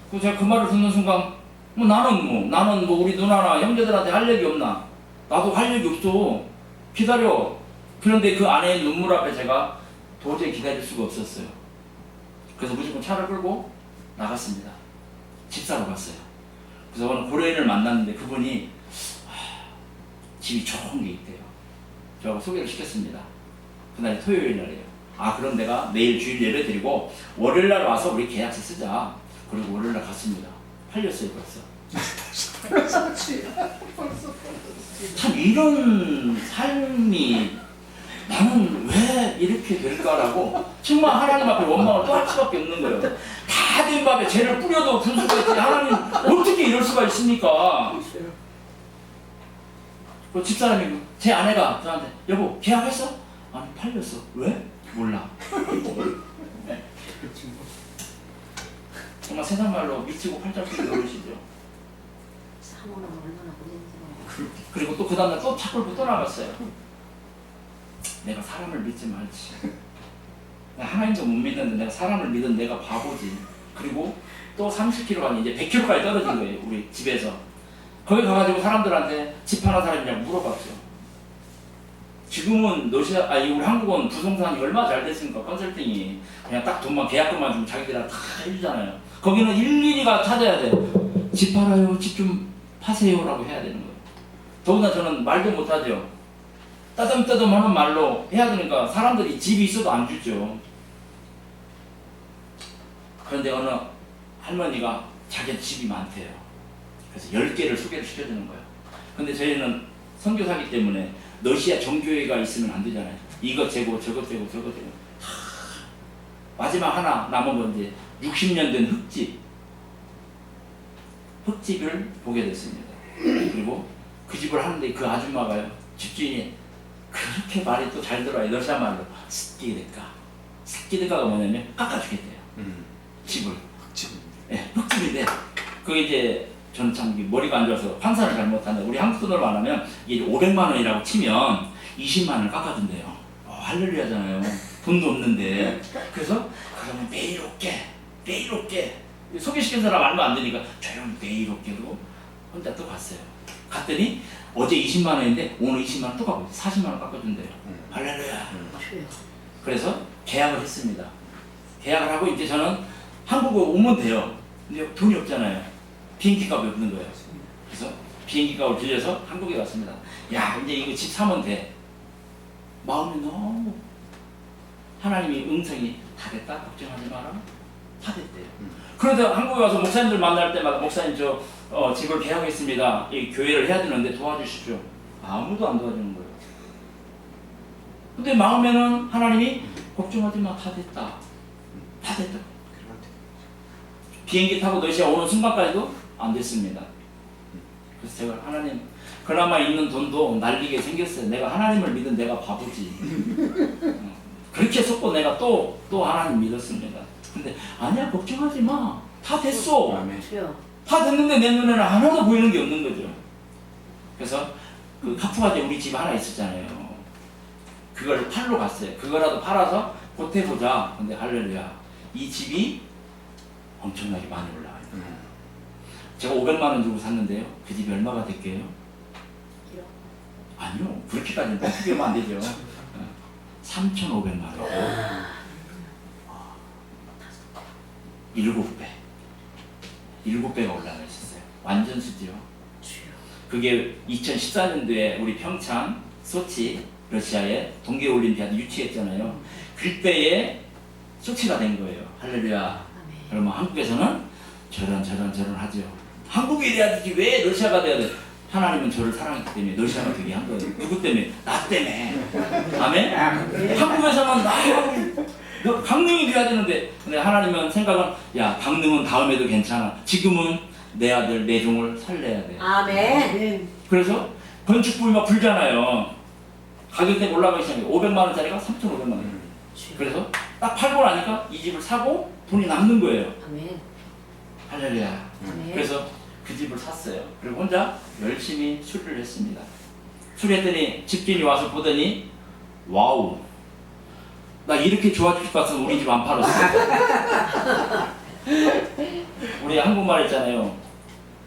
그래서 제가 그 말을 듣는 순간, 나는 우리 누나나 형제들한테 할 얘기 없나? 나도 할 얘기 없어. 기다려. 그런데 그 아내의 눈물 앞에 제가 도저히 기다릴 수가 없었어요. 그래서 무조건 차를 끌고 나갔습니다. 집사로 갔어요. 그래서 오늘 고려인을 만났는데 그분이 집이 좋은 게 있대요. 저하고 소개를 시켰습니다. 그날이 토요일 날이에요. 그럼 내가 내일 주일 예배 드리고 월요일 날 와서 우리 계약서 쓰자. 그리고 월요일 날 갔습니다. 팔렸어요 벌써. 참 이런 삶이 나는 왜 이렇게 될까라고 정말 하나님 앞에 원망을 또 할 수밖에 없는 거예요. 다 된 밥에 죄를 뿌려도 분수가 있지 하나님 어떻게 이럴 수가 있습니까? 그 집사람이, 제 아내가 저한테 여보 계약했어? 아니 팔렸어. 왜? 몰라. 정말 세상 말로 미치고 팔짝뛰기 어르시죠. 사모는 얼마나 고생스러워. 그리고 또 그 다음날 또 차 끌고 떠나갔어요. 내가 사람을 믿지 말지. 내가 하나님도 못 믿는데 내가 사람을 믿은 내가 바보지. 그리고 또 30km 가면 이제 100km까지 떨어진 거예요. 우리 집에서. 거기 가가지고 사람들한테 집 하나 사람이냐고 물어봤죠. 지금은 우리 한국은 부동산이 얼마나 잘 됐습니까? 컨설팅이 그냥 딱 돈만 계약금만 주면 자기들한테 다 해주잖아요. 거기는 일일이 가 찾아야 돼. 집 팔아요, 집 좀 파세요라고 해야 되는 거예요. 더구나 저는 말도 못하죠. 따듬따듬 하는 말로 해야 되니까 사람들이 집이 있어도 안 주죠. 그런데 어느 할머니가 자기 집이 많대요. 그래서 10개를 소개를 시켜주는 거예요. 근데 저희는 선교사기 때문에 러시아 정교회가 있으면 안 되잖아요. 이것 재고 저것 재고 저것 재고. 마지막 하나 남은 건 이제 60년 된 흙집을 보게 됐습니다. 그리고 그 집을 하는데 그 아줌마가요, 집주인이 그렇게 말이 또 잘 들어와요. 러시아 말로 스키드가. 스키드가가 뭐냐면 깎아주겠대요. 집을. 예, 흑집인데 그게 이제 저는 참 이게 머리가 안 좋아서 환산을 잘 못하는데 우리 한국 돈으로 말하면 이게 500만 원이라고 치면 20만 원을 깎아준대요. 할렐루야잖아요. 돈도 없는데. 그래서 그러면 매일 올게 소개시킨 사람 알면 안 되니까 조용히 매일 올게 그러고 혼자 또 갔어요. 갔더니 어제 20만 원인데 오늘 20만 원 또 깎고 40만 원 깎아준대요. 할렐루야. 주여. 그래서 계약을 했습니다. 계약을 하고 이제 저는 한국에 오면 돼요. 근데 돈이 없잖아요. 비행기 값이 없는 거예요. 그래서 비행기 값을 빌려서 한국에 왔습니다. 야, 이제 이거 집 사면 돼. 마음이 너무 하나님이 음성이 다 됐다. 걱정하지 마라. 다 됐대요. 그러다 한국에 와서 목사님들 만날 때마다 목사님 저 집을 계약했습니다. 이 교회를 해야 되는데 도와주십시오. 아무도 안 도와주는 거예요. 근데 마음에는 하나님이 걱정하지 마. 다 됐다. 다 됐다. 비행기 타고 러시아 오는 순간까지도 안 됐습니다. 그래서 제가 하나님 그나마 있는 돈도 날리게 생겼어요. 내가 하나님을 믿은 내가 바보지. 그렇게 속고 내가 또 하나님 믿었습니다. 근데 아니야 걱정하지 마. 다 됐어. 주여. 다 됐는데 내 눈에는 하나도 보이는 게 없는 거죠. 그래서 그 카프가제 우리 집 하나 있었잖아요. 그걸 팔러 갔어요. 그거라도 팔아서 보태보자. 근데 할렐루야. 이 집이 엄청나게 많이 올라가요. 제가 500만 원 주고 샀는데요. 그 집이 얼마가 될게요? 아니요. 그렇게까지는 크게 하면 안 되죠. 3,500만 원. 7배. 7배가 올라가 있었어요. 완전 수지요. 그게 2014년도에 우리 평창, 소치, 러시아에 동계올림피아드 유치했잖아요. 그때에 소치가 된 거예요. 할렐루야. 그러면 한국에서는 저런 하죠. 한국이 돼야 되지 왜 러시아가 돼야 돼? 하나님은 저를 사랑했기 때문에 러시아가 되게 한 거예요. 누구 때문에? 나 때문에. 아멘? 한국에서는 너 강릉이 돼야 되는데 근데 하나님은 생각은 야 강릉은 다음에도 괜찮아. 지금은 내 아들 내 종을 살려야 돼. 아멘. 그래서 건축부이 막 불잖아요. 가격대가 올라가기 시작해요. 500만 원짜리가 3,500만 원. 그래서 딱 팔고 나니까 이 집을 사고 돈이 남는 거예요. 아멘. 할렐루야. 아멘. 그래서 그 집을 샀어요. 그리고 혼자 열심히 수리를 했습니다. 수리했더니 집주인이 와서 보더니 와우. 나 이렇게 좋아질 것 같아서 우리 집 안 팔았어. 우리 한국말 있잖아요.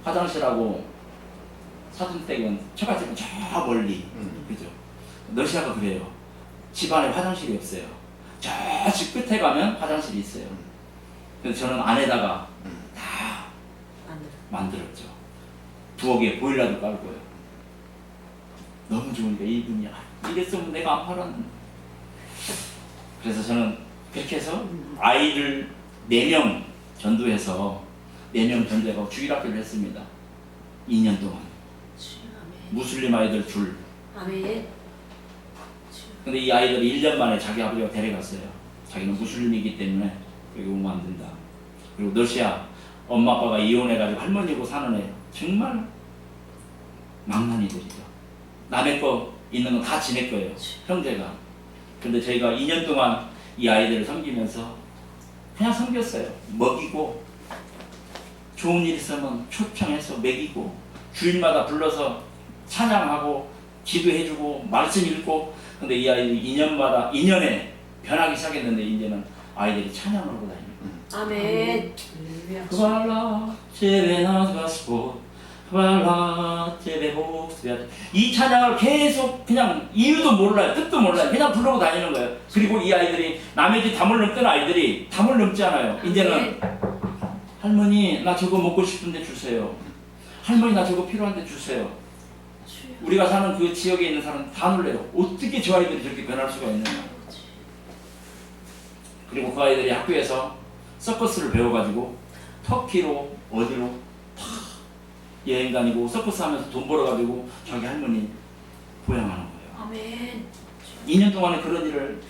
화장실하고 사돈댁은 처갓집은 저 멀리. 그죠? 러시아가 그래요. 집안에 화장실이 없어요. 저 집 끝에 가면 화장실이 있어요. 그래서 저는 안에다가 다 만들었죠. 부엌에 보일러도 깔고요. 너무 좋으니까 이분이 이랬으면 내가 안 팔았는데. 그래서 저는 그렇게 해서 아이를 4명 전도해서 4명 전도하고 주일학교를 했습니다. 2년 동안. 무슬림 아이들 둘. 아멘. 근데 이 아이들이 1년 만에 자기 아버지가 데려갔어요. 자기는 무슬림이기 때문에 여기 오면 안 된다. 그리고 러시아 엄마 아빠가 이혼해가지고 할머니고 사는 애 정말 망나니들이죠. 남의 거 있는 건 다 지낼 거예요. 형제가. 근데 저희가 2년 동안 이 아이들을 섬기면서 그냥 섬겼어요. 먹이고 좋은 일 있으면 초청해서 먹이고 주일마다 불러서 찬양하고 기도해주고 말씀 읽고. 근데 이 아이들이 2년에 변하기 시작했는데 이제는 아이들이 찬양을 하고 다니는 아멘. 그발라 제베나 가스포 그발라 제베보 이 찬양을 계속 그냥 이유도 몰라요. 뜻도 몰라요. 그냥 부르고 다니는 거예요. 그리고 이 아이들이 남의 집 담을 넘던 아이들이 담을 넘잖아요. 이제는 할머니 나 저거 먹고 싶은데 주세요. 할머니 나 저거 필요한데 주세요. 우리가 사는 그 지역에 있는 사람 다 놀래요. 어떻게 저 아이들이 저렇게 변할 수가 있느냐. 그리고 그 아이들이 학교에서 서커스를 배워가지고 터키로 어디로 다 여행 다니고 서커스 하면서 돈 벌어가지고 자기 할머니 보양하는 거예요. 아멘. 2년 동안에 그런 일을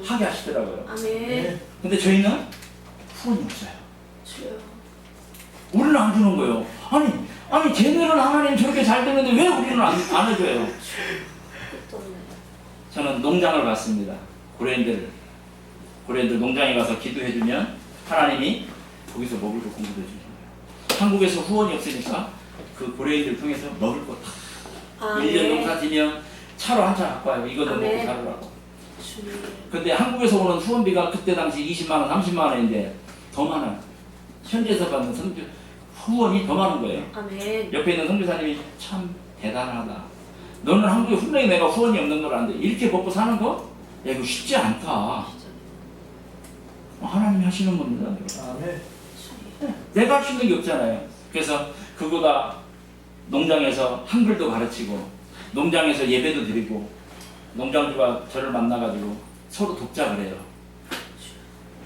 하게 하시더라고요. 아멘. 근데 저희는 후원이 없어요. 주여. 우리는 안 주는 거예요. 아니 쟤네는 하나님 저렇게 잘 되는데 왜 우리는 안 해줘요? 끝도 없네. 저는 농장을 갔습니다. 고래인들 농장에 가서 기도해주면 하나님이 거기서 먹을 거 공급해 주는 거예요. 한국에서 후원이 없으니까 그 고래인들 통해서 먹을 거 다. 아멘. 1년 농사 지면 차로 한 차 갖고 와요. 이거 좀 먹고 아멘. 살으라고. 주님. 근데 한국에서 오는 후원비가 그때 당시 20만 원, 30만 원인데 더 많아요. 현지에서 받는 선교 후원이 더 많은 거예요. 아멘. 옆에 있는 선교사님이 참 대단하다. 너는 한국에 분명히 내가 후원이 없는 걸 아는데 이렇게 먹고 사는 거? 야, 이거 쉽지 않다. 하나님이 하시는 겁니다. 아멘. 내가 할 수 있는 게 없잖아요. 그래서 그거가 농장에서 한글도 가르치고 농장에서 예배도 드리고 농장주가 저를 만나가지고 서로 돕자 그래요.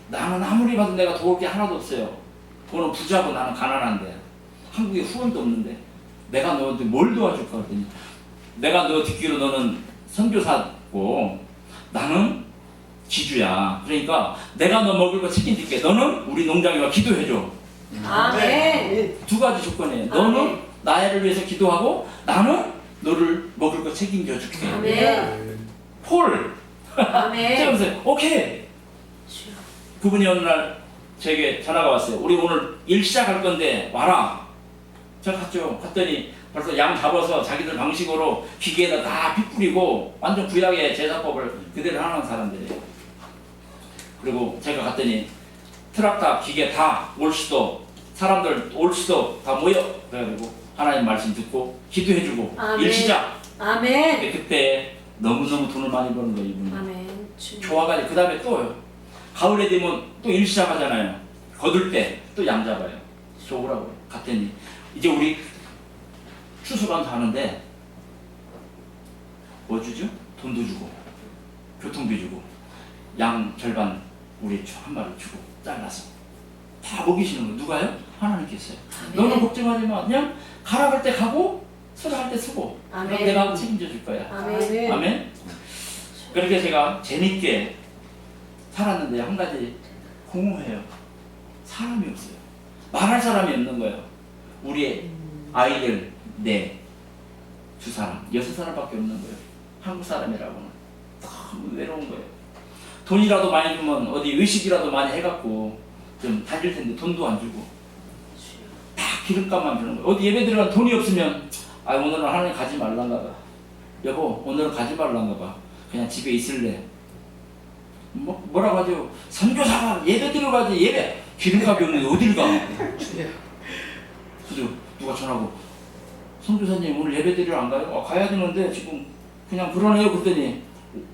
나는 아무리 봐도 내가 도울 게 하나도 없어요. 너는 부자고 나는 가난한데 한국에 후원도 없는데 내가 너한테 뭘 도와줄까 그랬더니 내가 너 듣기로 너는 선교사고 나는 지주야. 그러니까 내가 너 먹을 거 책임질게. 너는 우리 농장에 와 기도해줘. 아멘. 두 가지 조건이에요. 너는 아멘. 나를 위해서 기도하고 나는 너를 먹을 거 책임져 줄게. 아멘. 폴. 아멘. 그러면서 오케이. 주여. 그분이 어느 날 제게 전화가 왔어요. 우리 오늘 일 시작할 건데 와라. 제가 갔죠. 갔더니 벌써 양 잡아서 자기들 방식으로 기계에다 다 피 뿌리고 완전 구약의 제사법을 그대로 하는 사람들이에요. 그리고 제가 갔더니 트럭다 기계 다 올 수도 사람들 올 수도 다 모여. 그래가지고 하나님 말씀 듣고 기도해주고 아멘. 일 시작. 아멘. 근데 그때 너무너무 돈을 많이 버는 거예요. 이분이. 아멘. 주님. 좋아가지고 그 다음에 또요. 가을에 되면 또 일 시작하잖아요. 거둘 때 또 양 잡아요. 좋으라고 갔더니 이제 우리 추수감 사는데 뭐 주죠? 돈도 주고 교통비 주고 양 절반 우리 한 마리 주고 잘라서 다 먹이시는 거 누가요? 하나님께서요. 너는 걱정하지 마. 그냥 가라 갈 때 가고 쓰라 할 때 쓰고 그럼 아멘. 내가 책임져 줄 거야. 아멘. 아멘. 그렇게 제가 재밌게 살았는데 한 가지 공허해요. 사람이 없어요. 말할 사람이 없는 거예요. 우리의 아이들 두 사람, 6사람밖에 없는 거예요. 한국 사람이라고는 너무 외로운 거예요. 돈이라도 많이 주면 어디 외식이라도 많이 해갖고 좀 다닐 텐데 돈도 안 주고 다 기름값만 주는 거예요. 어디 예배 들어간 돈이 없으면 아 오늘은 하나님 가지 말란가 봐. 여보 오늘은 가지 말란가 봐. 그냥 집에 있을래. 뭐라고 하죠? 선교사가 예배 들어가지 예배 기름값이 없는데 어딜 가? 그죠? 누가 전화하고 선교사님 오늘 예배 드리러 안 가요? 가야 되는데 지금 그냥 그러네요. 그랬더니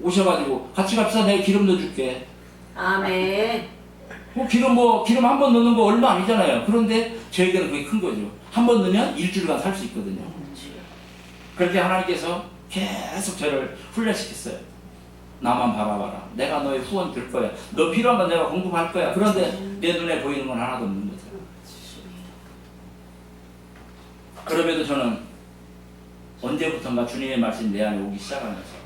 오셔가지고 같이 갑시다. 내가 기름 넣어줄게. 아멘. 기름 한 번 넣는 거 얼마 아니잖아요. 그런데 저에게는 그게 큰 거죠. 한 번 넣으면 일주일간 살 수 있거든요. 그렇게 하나님께서 계속 저를 훈련시켰어요. 나만 바라봐라. 내가 너의 후원 될 거야. 너 필요한 건 내가 공급할 거야. 그런데 내 눈에 보이는 건 하나도 없는 거죠. 그럼에도 저는 언제부턴가 주님의 말씀이 내 안에 오기 시작하면서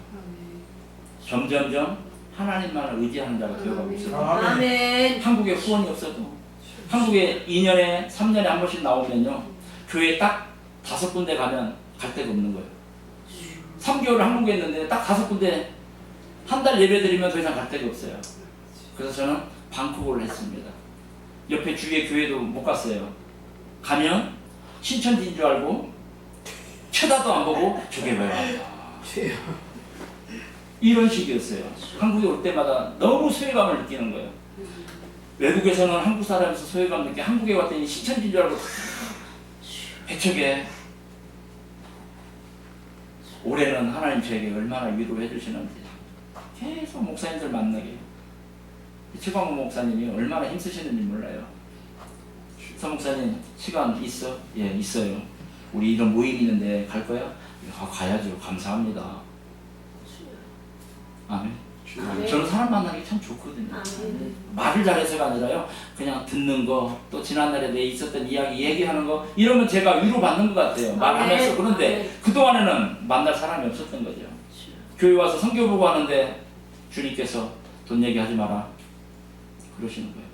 점점점 하나님만을 의지하는 자가 되어가고 있어요. 아멘. 한국에 후원이 없어도 한국에 2년에 3년에 한 번씩 나오면요 교회 딱 5군데 가면 갈 데가 없는 거예요. 3개월을 한국에 있는데 딱 5군데 한 달 예배 드리면 더 이상 갈 데가 없어요. 그래서 저는 방콕을 했습니다. 옆에 주위에 교회도 못 갔어요. 가면 신천지인 줄 알고 쳐다도 안 보고 저게 뭐야 이런 식이었어요. 한국에 올 때마다 너무 소외감을 느끼는 거예요. 외국에서는 한국 사람에서 소외감 느끼고 한국에 왔더니 신천지인 줄 알고 배척해. 올해는 하나님 저에게 얼마나 위로해 주시는지 계속 목사님들 만나게. 최광호 목사님이 얼마나 힘쓰시는지 몰라요. 서 목사님 시간 있어? 예 있어요. 우리 이런 모임 있는데 갈 거야? 가야죠. 감사합니다. 아멘. 아멘. 저는 사람 만나는 게 참 좋거든요. 아멘. 말을 잘해서가 아니라요. 그냥 듣는 거, 또 지난날에 내 있었던 이야기 얘기하는 거 이러면 제가 위로받는 것 같아요. 말하면서. 아멘. 그런데 아멘. 그동안에는 만날 사람이 없었던 거죠. 교회 와서 성경 보고 하는데 주님께서 돈 얘기하지 마라 그러시는 거예요.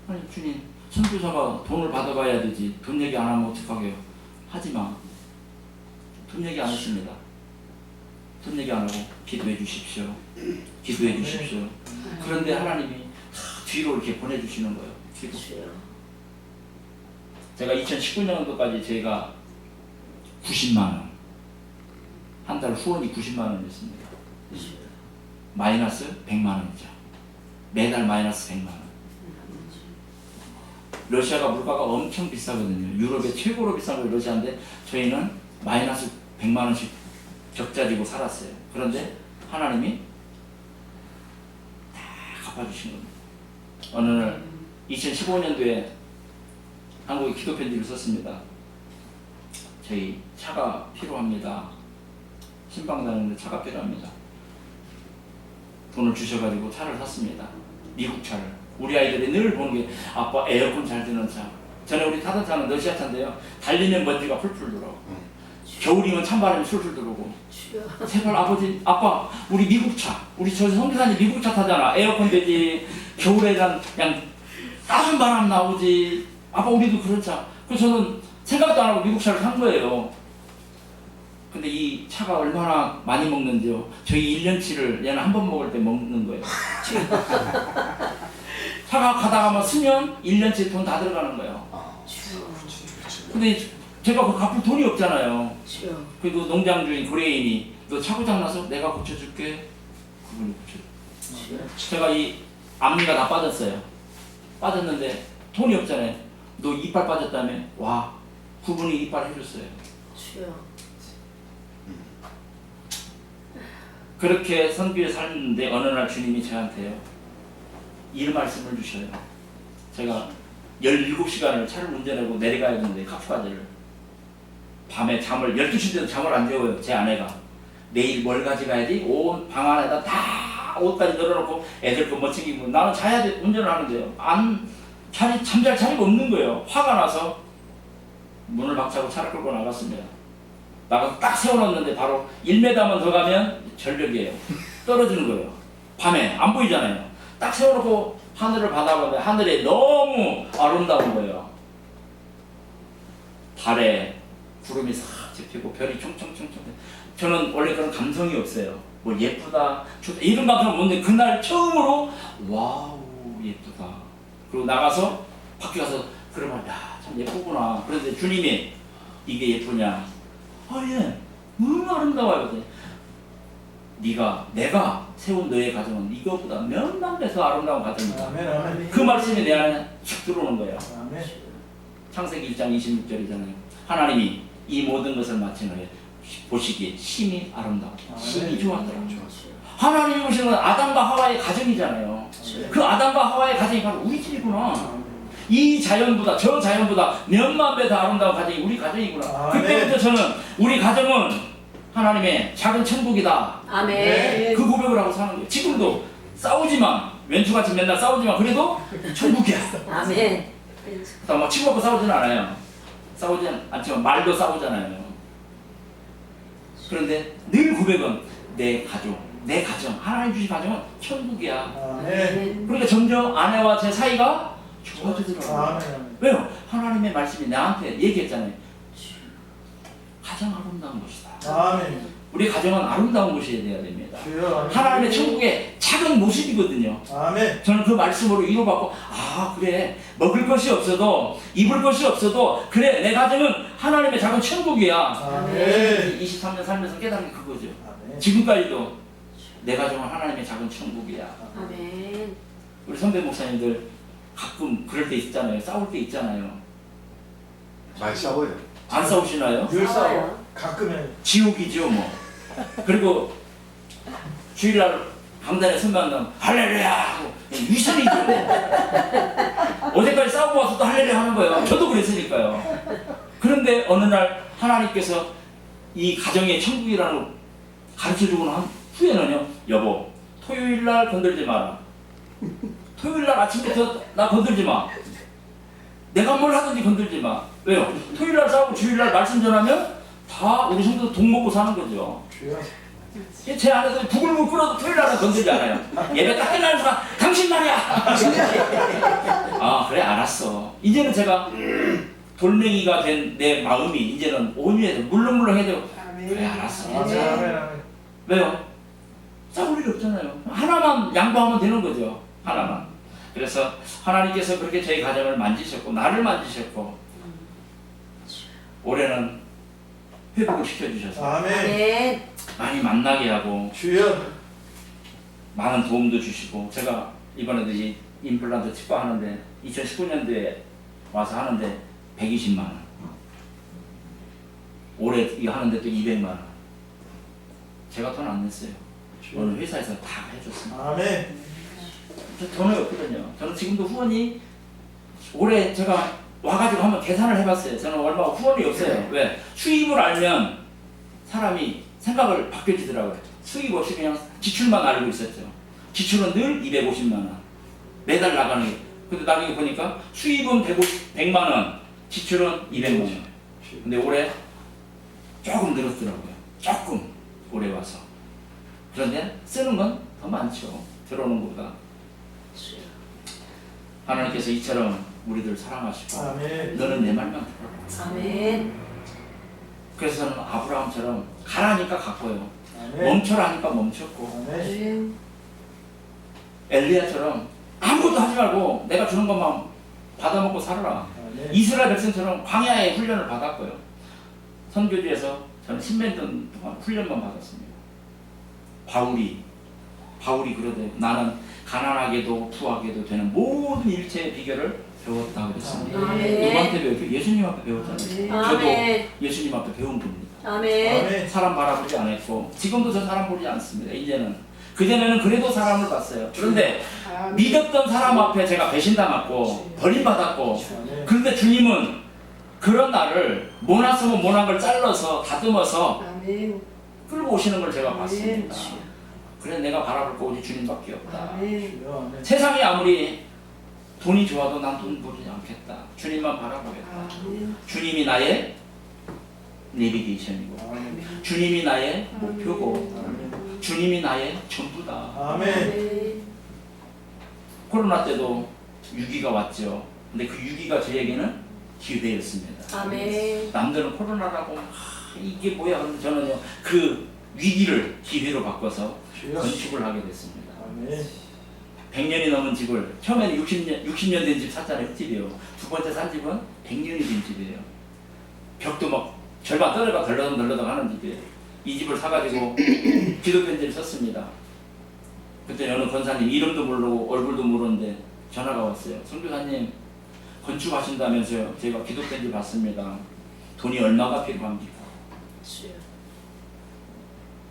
아니 주님 선교사가 돈을 받아가야 되지 돈 얘기 안 하면 어떡하게요. 하지 마. 돈 얘기 안 했습니다. 돈 얘기 안 하고 기도해 주십시오. 기도해 주십시오. 그런데 하나님이 다 뒤로 이렇게 보내주시는 거예요. 기도. 주여. 제가 2019년도까지 제가 90만 원, 한 달 후원이 90만 원이었습니다. 마이너스 100만 원이죠. 매달 마이너스 100만 원. 러시아가 물가가 엄청 비싸거든요. 유럽의 최고로 비싼 게 러시아인데 저희는 마이너스 100만 원씩 적자 지고 살았어요. 그런데 하나님이 다 갚아주신 겁니다. 어느 날 2015년도에 한국에 기도 편지를 썼습니다. 저희 차가 필요합니다. 신방 다니는데 차가 필요합니다. 돈을 주셔가지고 차를 샀습니다. 미국 차를. 우리 아이들이 늘 보는 게 아빠 에어컨 잘 드는 차. 전에 우리 타던 차는 러시아 차인데요. 달리면 먼지가 풀풀 들어. 겨울이면 찬바람이 술술 들어오고. 주여. 제발 아버지, 아빠, 우리 미국 차. 우리 저 성교사님 미국 차 타잖아. 에어컨 되지. 겨울에 그냥 따뜻한 바람 나오지. 아빠 우리도 그런 차. 그래서 저는 생각도 안 하고 미국 차를 산 거예요. 근데 이 차가 얼마나 많이 먹는지요. 저희 1년치를 얘는 한 번 먹을 때 먹는 거예요. 차가 가다가 쓰면 1년치 돈 다 들어가는 거예요. 주여. 근데 제가 그 갚을 돈이 없잖아요. 주여. 그리고 농장 주인 고래인이 너 차 고장 나서 내가 고쳐줄게. 그분이 고쳐줘. 제가 이 앞니가 다 빠졌어요. 빠졌는데 돈이 없잖아요. 너 이빨 빠졌다며? 와, 그분이 이빨 해줬어요. 주여. 그렇게 선교에 살는데 어느 날 주님이 저한테요. 이 말씀을 주셔요. 제가 17시간을 차를 운전하고 내려가야 되는데 카프카드를 밤에 잠을 12시 돼도 잠을 안 재워요. 제 아내가 내일 뭘 가져가야지 온 방 안에다 다 옷까지 널어놓고 애들 거 멋지게 나는 자야 돼. 운전을 하는데요. 잠잘 자리가 없는 거예요. 화가 나서 문을 박차고 차를 끌고 나갔습니다. 나가서 딱 세워놨는데 바로 1m만 더 가면 절벽이에요. 떨어지는 거예요. 밤에 안 보이잖아요. 딱 세워놓고 하늘을 바라보는데 하늘이 너무 아름다운 거예요. 달에 구름이 싹 접히고 별이 총총총총. 저는 원래 그런 감성이 없어요. 뭐 예쁘다, 좋다 이런 감성은 없는데 그날 처음으로 와우 예쁘다. 그리고 나가서 밖에 가서 그러면 야참 예쁘구나. 그런데 주님이 이게 예쁘냐? 예, 너무 아름다워요. 내가 세운 너의 가정은 이거보다 몇만 배 더 아름다운 가정이다. 아멘. 그 말씀이 내 안에 쭉 들어오는 거예요. 아멘. 창세기 1장 26절이잖아요. 하나님이 이 모든 것을 마치노래 보시기에 심히 아름다웠다. 심히 좋았더라. 하나님이 보시는 건 아담과 하와의 가정이잖아요. 그 아담과 하와의 가정이 바로 우리 집이구나. 이 자연보다 저 자연보다 몇만 배 더 아름다운 가정이 우리 가정이구나. 그때부터 저는 우리 가정은 하나님의 작은 천국이다. 아멘. 그 고백을 하고 사는 거예요. 지금도 싸우지만 왼수같이 맨날 싸우지만 그래도 천국이야. 아멘. 막 치고받고 싸우지는 않아요. 싸우지는 않지만 말도 싸우잖아요. 그런데 늘 고백은 내 가정, 하나님 주신 가정은 천국이야. 아멘. 그러니까 점점 아내와 제 사이가 좋아지더라고요. 아멘. 왜요? 하나님의 말씀이 나한테 얘기했잖아요. 가장 아름다운 것이다. 아멘. 우리 가정은 아름다운 곳이 돼야 됩니다. 주여. 하나님의 천국의 작은 모습이거든요. 아멘. 저는 그 말씀으로 위로받고 그래 먹을 것이 없어도 입을 것이 없어도 그래 내 가정은 하나님의 작은 천국이야. 아멘. 23년 살면서 깨달은 게 그거죠. 아멘. 지금까지도 내 가정은 하나님의 작은 천국이야. 아멘. 우리 선배 목사님들 가끔 그럴 때 있잖아요. 싸울 때 있잖아요. 많이 싸워요. 안 싸우시나요? 늘 싸워. 싸워요. 가끔은 지옥이죠 뭐. 그리고 주일날 강단에 선배한다면 할렐루야 하고 위선이 있는데 어제까지 싸우고 와서 또 할렐루야 하는 거예요. 저도 그랬으니까요. 그런데 어느 날 하나님께서 이 가정의 천국이라는 걸 가르쳐주고 난 후에는요. 여보 토요일날 건들지 마라. 토요일날 아침부터 나 건들지 마. 내가 뭘 하든지 건들지 마. 왜요? 토요일날 싸우고 주일날 말씀 전하면 다 우리 성도 돈 먹고 사는 거죠. 주여. 제 안에서 북을 못 끌어도 토요일날은 건들지 않아요. 예배 딱 끝나는 순간 당신 말이야. 그래 알았어. 이제는 제가 돌멩이가 된 내 마음이 이제는 온유해서 물렁물렁해져. 그래 알았어. 아멘. 아멘. 아멘. 왜요? 싸울 일이 없잖아요. 하나만 양보하면 되는 거죠. 하나만. 그래서 하나님께서 그렇게 저희 가정을 만지셨고 나를 만지셨고 올해는 회복을 시켜주셔서 아멘. 아멘. 많이 만나게 하고 주여. 많은 도움도 주시고 제가 이번에도 이 임플란트 치과하는데 2019년도에 와서 하는데 120만 원. 올해 이거 하는데 또 200만 원. 제가 돈 안 냈어요. 오늘 회사에서 다 해줬습니다. 아멘. 저 돈이 없거든요. 저는 지금도 후원이 올해 제가 와가지고 한번 계산을 해봤어요. 저는 얼마 후원이 없어요. 왜? 수입을 알면 사람이 생각을 바뀌어지더라고요. 수입 없이 그냥 지출만 알고 있었죠. 지출은 늘 250만 원. 매달 나가는 게. 근데 나중에 보니까 수입은 100만 원, 지출은 200만 원. 근데 올해 조금 늘었더라고요. 조금 올해 와서. 그런데 쓰는 건 더 많죠. 들어오는 것보다. 하나님께서 이처럼 우리들 사랑하시고 아멘. 너는 내 말만 들어라. 아멘. 그래서 저는 아브라함처럼 가라니까 갔고요. 아멘. 멈춰라 하니까 멈췄고 아멘. 아멘. 엘리야처럼 아무것도 하지 말고 내가 주는 것만 받아먹고 살아라. 아멘. 이스라엘 백성처럼 광야의 훈련을 받았고요. 선교지에서 저는 10년 동안 훈련만 받았습니다. 바울이 그러대요. 나는 가난하게도 부하게도 되는 모든 일체의 비결을 배웠다고 그랬습니다. 아멘. 누구한테 배웠죠? 예수님 앞에 배웠잖아요. 저도 아멘. 예수님 앞에 배운 겁니다. 아멘. 아멘. 사람 바라보지 않았고 지금도 저 사람 보지 않습니다. 이제는 그전에는 그래도 사람을 봤어요. 그런데 믿었던 사람 앞에 제가 배신당했고 버림받았고 아멘. 그런데 주님은 그런 나를 모났으면 모난 걸 잘라서 다듬어서 아멘. 끌고 오시는 걸 제가 아멘. 봤습니다. 그래서 내가 바라볼 거 오직 주님밖에 없다. 아멘. 주여. 아멘. 세상이 아무리 돈이 좋아도 난 돈 버리지 않겠다. 주님만 바라보겠다. 아멘. 주님이 나의 내비게이션이고 아멘. 주님이 나의 목표고 아멘. 주님이 나의 전부다. 아멘. 아멘. 코로나 때도 위기가 왔죠. 근데 그 위기가 저에게는 기회였습니다. 아멘. 남들은 코로나라고 이게 뭐야 그러면 저는요 그 위기를 기회로 바꿔서 주여. 건축을 하게 됐습니다. 아멘. 100년이 넘은 집을 처음에는 60년 된 집 샀잖아요. 흙집이요. 두 번째 산 집은 100년이 된 집이에요. 벽도 막 절반 떨어가 덜렁덜렁 하는 집이에요. 이 집을 사가지고 기독편지를 썼습니다. 그때 어느 권사님 이름도 모르고 얼굴도 모르는데 전화가 왔어요. 선교사님 건축하신다면서요. 제가 기독편지 받습니다. 돈이 얼마가 필요합니까? 주여.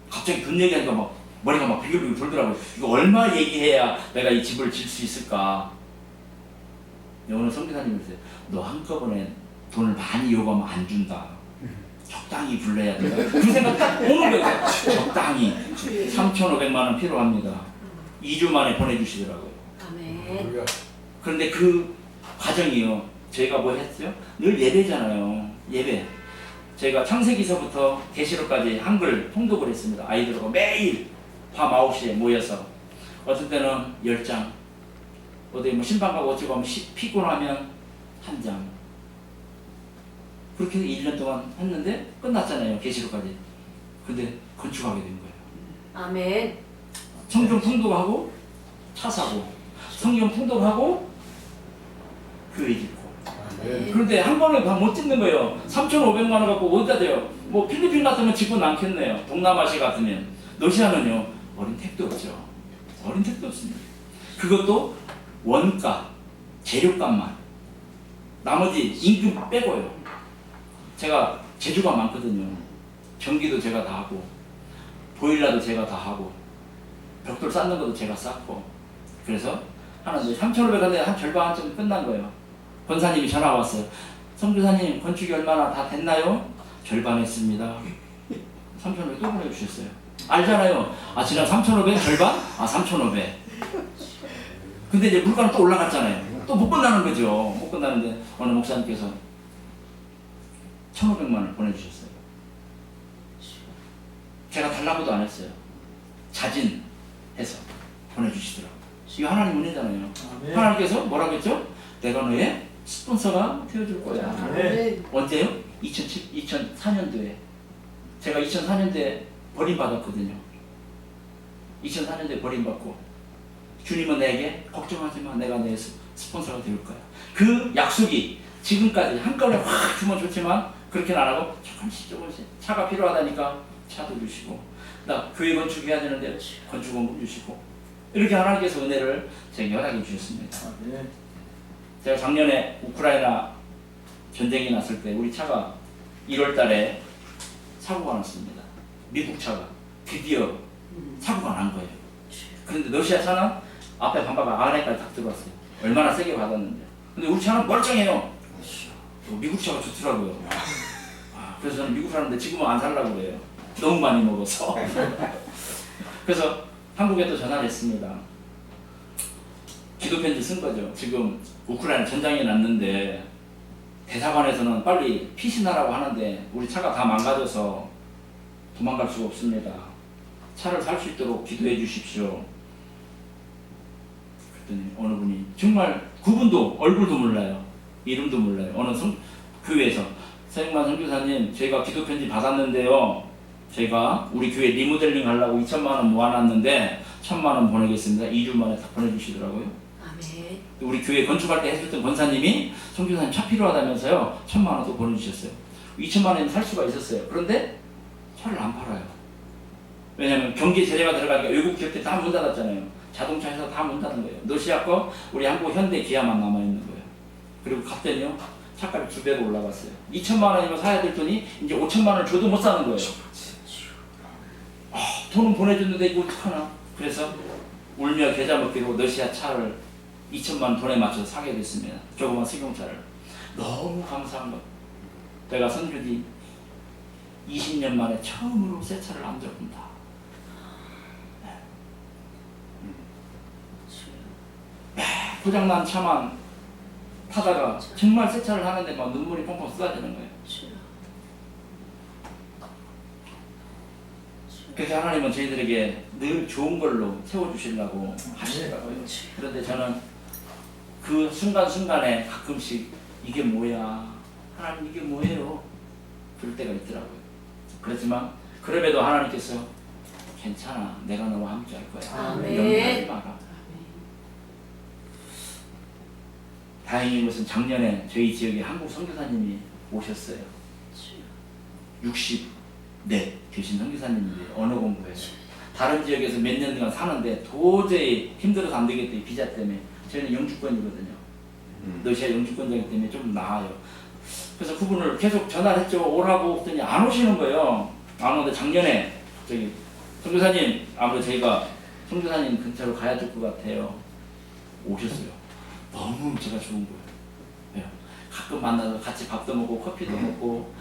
갑자기 돈 얘기하니까 막 머리가 막 비글비글 돌더라고요. 이거 얼마 얘기해야 내가 이 집을 질 수 있을까? 오늘 선교사님이 그러세요. 너 한꺼번에 돈을 많이 요구하면 안 준다. 적당히 불러야 된다. 그 생각 딱 오는 거예요. 적당히 3,500만 원 필요합니다. 2주 만에 보내주시더라고요. 아멘. 주여. 그런데 그 과정이요. 저희가 뭐 했어요? 늘 예배잖아요. 예배. 저희가 창세기서부터 계시록까지 한글 통독을 했습니다. 아이들하고 매일 밤 9시에 모여서 어떤 때는 10장 어디 뭐 신방 가고 어찌 가면 피곤하면 한 장 그렇게 1년 동안 했는데 끝났잖아요. 계시록까지. 근데 건축하게 된 거예요. 아멘. 성경 통독하고 차 사고 성경 통독하고 교회 짓고 아멘. 그런데 한 번에 다 못 짓는 거예요. 3,500만 원 갖고 어디다 대요? 뭐 필리핀 같으면 짓고 남겠네요. 동남아시아 같으면. 러시아는요 어린 택도 없죠. 어린 택도 없습니다. 그것도 원가, 재료값만. 나머지 임금 빼고요. 제가 재주가 많거든요. 전기도 제가 다 하고 보일러도 제가 다 하고 벽돌 쌓는 것도 제가 쌓고 그래서 하는데 3,500원에 한 절반쯤 끝난 거예요. 권사님이 전화 왔어요. 선교사님 건축이 얼마나 다 됐나요? 절반 했습니다. 3,500 또 보내주셨어요. 알잖아요. 아 지난 3,500 절반? 아 3,500. 근데 이제 물가는 또 올라갔잖아요. 또 못 끝나는 거죠. 못 끝나는데 어느 목사님께서 1,500만 원 보내주셨어요. 제가 달라고도 안 했어요. 자진해서 보내주시더라고요. 이거 하나님 은혜잖아요. 아멘. 하나님께서 뭐라고 했죠? 내가 너의 스폰서가 되어줄 거야. 아멘. 언제요? 2004년도에 제가 2004년도에 버림받았거든요. 2004년도에 버림받고 주님은 내게 걱정하지 마. 내가 내 스폰서가 될 거야. 그 약속이 지금까지 한꺼번에 확 주면 좋지만 그렇게는 안 하고 조금씩 차가 필요하다니까 차도 주시고 나 교회 건축해야 되는데 건축원금 주시고 이렇게 하나님께서 은혜를 제게 허락해 주셨습니다. 제가 작년에 우크라이나 전쟁이 났을 때 우리 차가 1월 달에 사고가 났습니다. 미국 차가 드디어 사고가 난 거예요. 그런데 러시아 차는 앞에 반바가 안에까지 딱 들어왔어요. 얼마나 세게 받았는데. 근데 우리 차는 멀쩡해요. 미국 차가 좋더라고요. 그래서 저는 미국 사는데 지금은 안 살라고 그래요. 너무 많이 먹어서. 그래서 한국에 또 전화를 했습니다. 기도편지 쓴 거죠. 지금 우크라이나 전장이 났는데 대사관에서는 빨리 피신하라고 하는데 우리 차가 다 망가져서 도망갈 수가 없습니다. 차를 살 수 있도록 기도해 주십시오. 그랬더니 어느 분이 정말 그분도 얼굴도 몰라요. 이름도 몰라요. 어느 교회에서 서영만 선교사님 저희가 기도편지 받았는데요. 제가 우리 교회 리모델링 하려고 2천만 원 모아놨는데 1,000만 원 보내겠습니다. 2주 만에 다 보내주시더라고요. 아멘. 우리 교회 건축할 때 해줬던 권사님이 선교사님 차 필요하다면서요. 1,000만 원 또 보내주셨어요. 2천만 원이면 살 수가 있었어요. 그런데 차를 안 팔아요. 왜냐면 경기 제재가 들어가니까 외국 기업들 다 문 닫았잖아요. 자동차 회사 다 문 닫은 거예요. 러시아 거 우리 한국 현대 기아만 남아있는 거예요. 그리고 갔더니요. 차값이 2배로 올라갔어요. 2천만 원이면 사야 될 돈이 이제 5천만 원을 줘도 못 사는 거예요. 돈은 보내줬는데 이거 어떡하나. 그래서 울며 겨자 먹기로 러시아 차를 2천만 원 돈에 맞춰서 사게 됐습니다. 조그만 승용차를. 너무 감사한 거. 내가 선교지 20년 만에 처음으로 새 차를 안 접는다. 고장난 차만 타다가 정말 새 차를 하는데 막 눈물이 펑펑 쏟아지는 거예요. 그래서 하나님은 저희들에게 늘 좋은 걸로 채워주시려고 하시더라고요. 그런데 저는 그 순간순간에 가끔씩 이게 뭐야? 하나님 이게 뭐예요? 그럴 때가 있더라고요. 그렇지만 그럼에도 하나님께서 괜찮아. 내가 너와 함께 할 거야. 아멘. 염려하지 마라. 다행인 것은 작년에 저희 지역에 한국 선교사님이 오셨어요. 64 계신 선교사님인데 언어 공부해요. 다른 지역에서 몇 년간 사는데 도저히 힘들어서 안 되겠다. 이 비자 때문에. 저희는 영주권이거든요. 러시아 영주권자이기 때문에 좀 나아요. 그래서 그분을 계속 전화를 했죠. 오라고 했더니 안 오시는 거예요. 안 오는데 작년에 저기 선교사님 아무래도 저희가 선교사님 근처로 가야 될 것 같아요. 오셨어요. 너무 제가 좋은 거예요. 네. 가끔 만나서 같이 밥도 먹고 커피도 먹고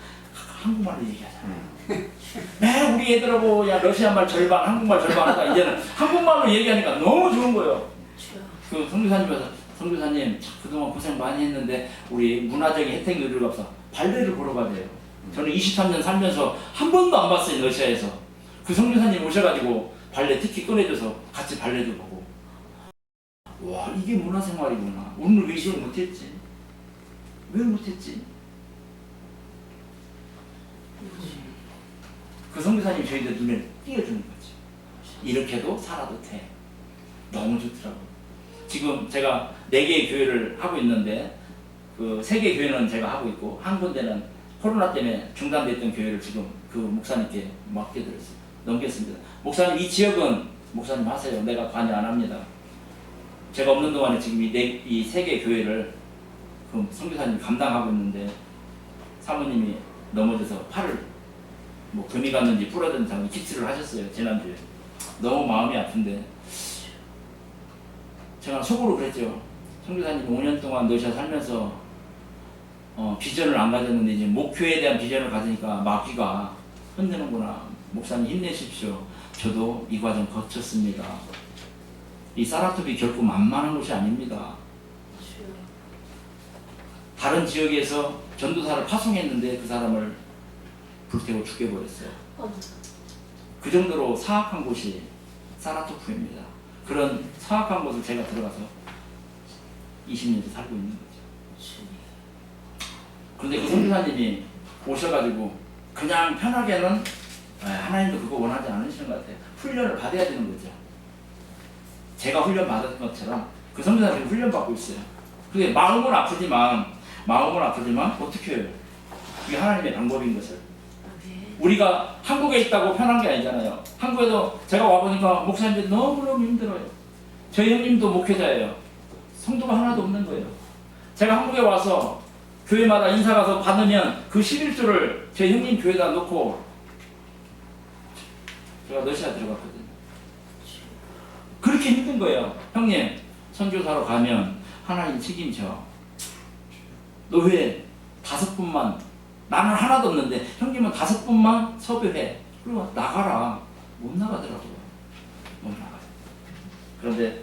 한국말로 얘기하잖아요. 매 우리 애들하고 야 러시아 말 절반 한국말 절반 하다 이제는 한국말로 얘기하니까 너무 좋은 거예요. 그 선교사님께서 선교사님 그동안 고생 많이 했는데 우리 문화적인 혜택 누리러 가서 발레를 보러 가세요. 저는 23년 살면서 한 번도 안 봤어요. 러시아에서. 그 선교사님 오셔가지고 발레 특히 꺼내줘서 같이 발레도 보고 와 이게 문화생활이구나. 우리는 왜 이걸 못했지? 왜 못했지? 그 선교사님이 저희들 눈에 띄워주는 거지. 이렇게도 살아도 돼. 너무 좋더라고요. 지금 제가 4개의 교회를 하고 있는데 그 3개의 교회는 제가 하고 있고 한 군데는 코로나 때문에 중단됐던 교회를 지금 그 목사님께 맡겨드렸어요. 넘겼습니다. 목사님 이 지역은 목사님 하세요. 내가 관여 안 합니다. 제가 없는 동안에 지금 이 3개의 교회를 그 선교사님이 감당하고 있는데 사모님이 넘어져서 팔을 뭐 금이 갔는지 부러졌는지 깁스를 하셨어요. 지난주에. 너무 마음이 아픈데 제가 속으로 그랬죠. 선교사님 5년 동안 러시아 살면서 비전을 안 가졌는데 이제 목표에 대한 비전을 가지니까 마귀가 흔드는구나. 목사님 힘내십시오. 저도 이 과정 거쳤습니다. 이 사라토비 결코 만만한 곳이 아닙니다. 다른 지역에서 전도사를 파송했는데 그 사람을 불태워 죽여버렸어요. 그 정도로 사악한 곳이 사라토프입니다. 그런 사악한 곳을 제가 들어가서 20년째 살고 있는 거죠. 그런데 그 선교사님이 오셔가지고 그냥 편하게는 하나님도 그거 원하지 않으시는 것 같아요. 훈련을 받아야 되는 거죠. 제가 훈련 받은 것처럼 그 선교사들이 훈련 받고 있어요. 그게 마음은 아프지만 어떻게 해요? 그게 하나님의 방법인 것을. 아멘. 우리가 한국에 있다고 편한 게 아니잖아요. 한국에도 제가 와보니까 목사님들 너무너무 힘들어요. 저희 형님도 목회자예요. 성도가 하나도 없는 거예요. 제가 한국에 와서 교회마다 인사 가서 받으면 그 11조를 저희 형님 교회에다 놓고 제가 러시아 들어갔거든요. 그렇게 힘든 거예요. 형님 선교사로 가면 하나님 책임져. 너 왜 5분만, 나는 하나도 없는데 형님은 5분만 섭외해. 그리고 나가라. 못 나가더라고요. 못 나가요. 그런데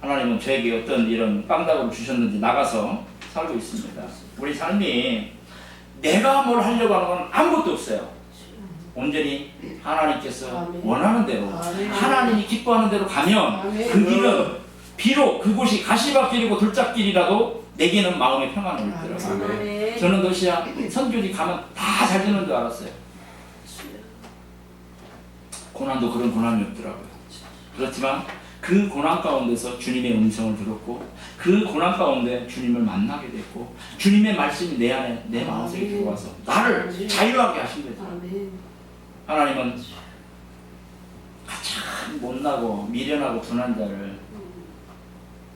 하나님은 저에게 어떤 이런 깡다구를 주셨는지 나가서 살고 있습니다. 우리 삶이 내가 뭘 하려고 하는 건 아무것도 없어요. 온전히 하나님께서 아멘. 원하는 대로, 아멘. 하나님이 기뻐하는 대로 가면 아멘. 그 길은 비록 그곳이 가시밭길이고 돌짝길이라도 내게는 마음의 평안을 있더라고요. 아멘. 저는 러시아 선교지 가면 다 잘 되는 줄 알았어요. 고난도 그런 고난이 없더라고요. 그렇지만 그 고난 가운데서 주님의 음성을 들었고 그 고난 가운데 주님을 만나게 됐고 주님의 말씀이 내 안에 내 마음속에 들어와서 나를 자유하게 하신 거죠. 아멘. 하나님은 가장 못나고 미련하고 둔한 자를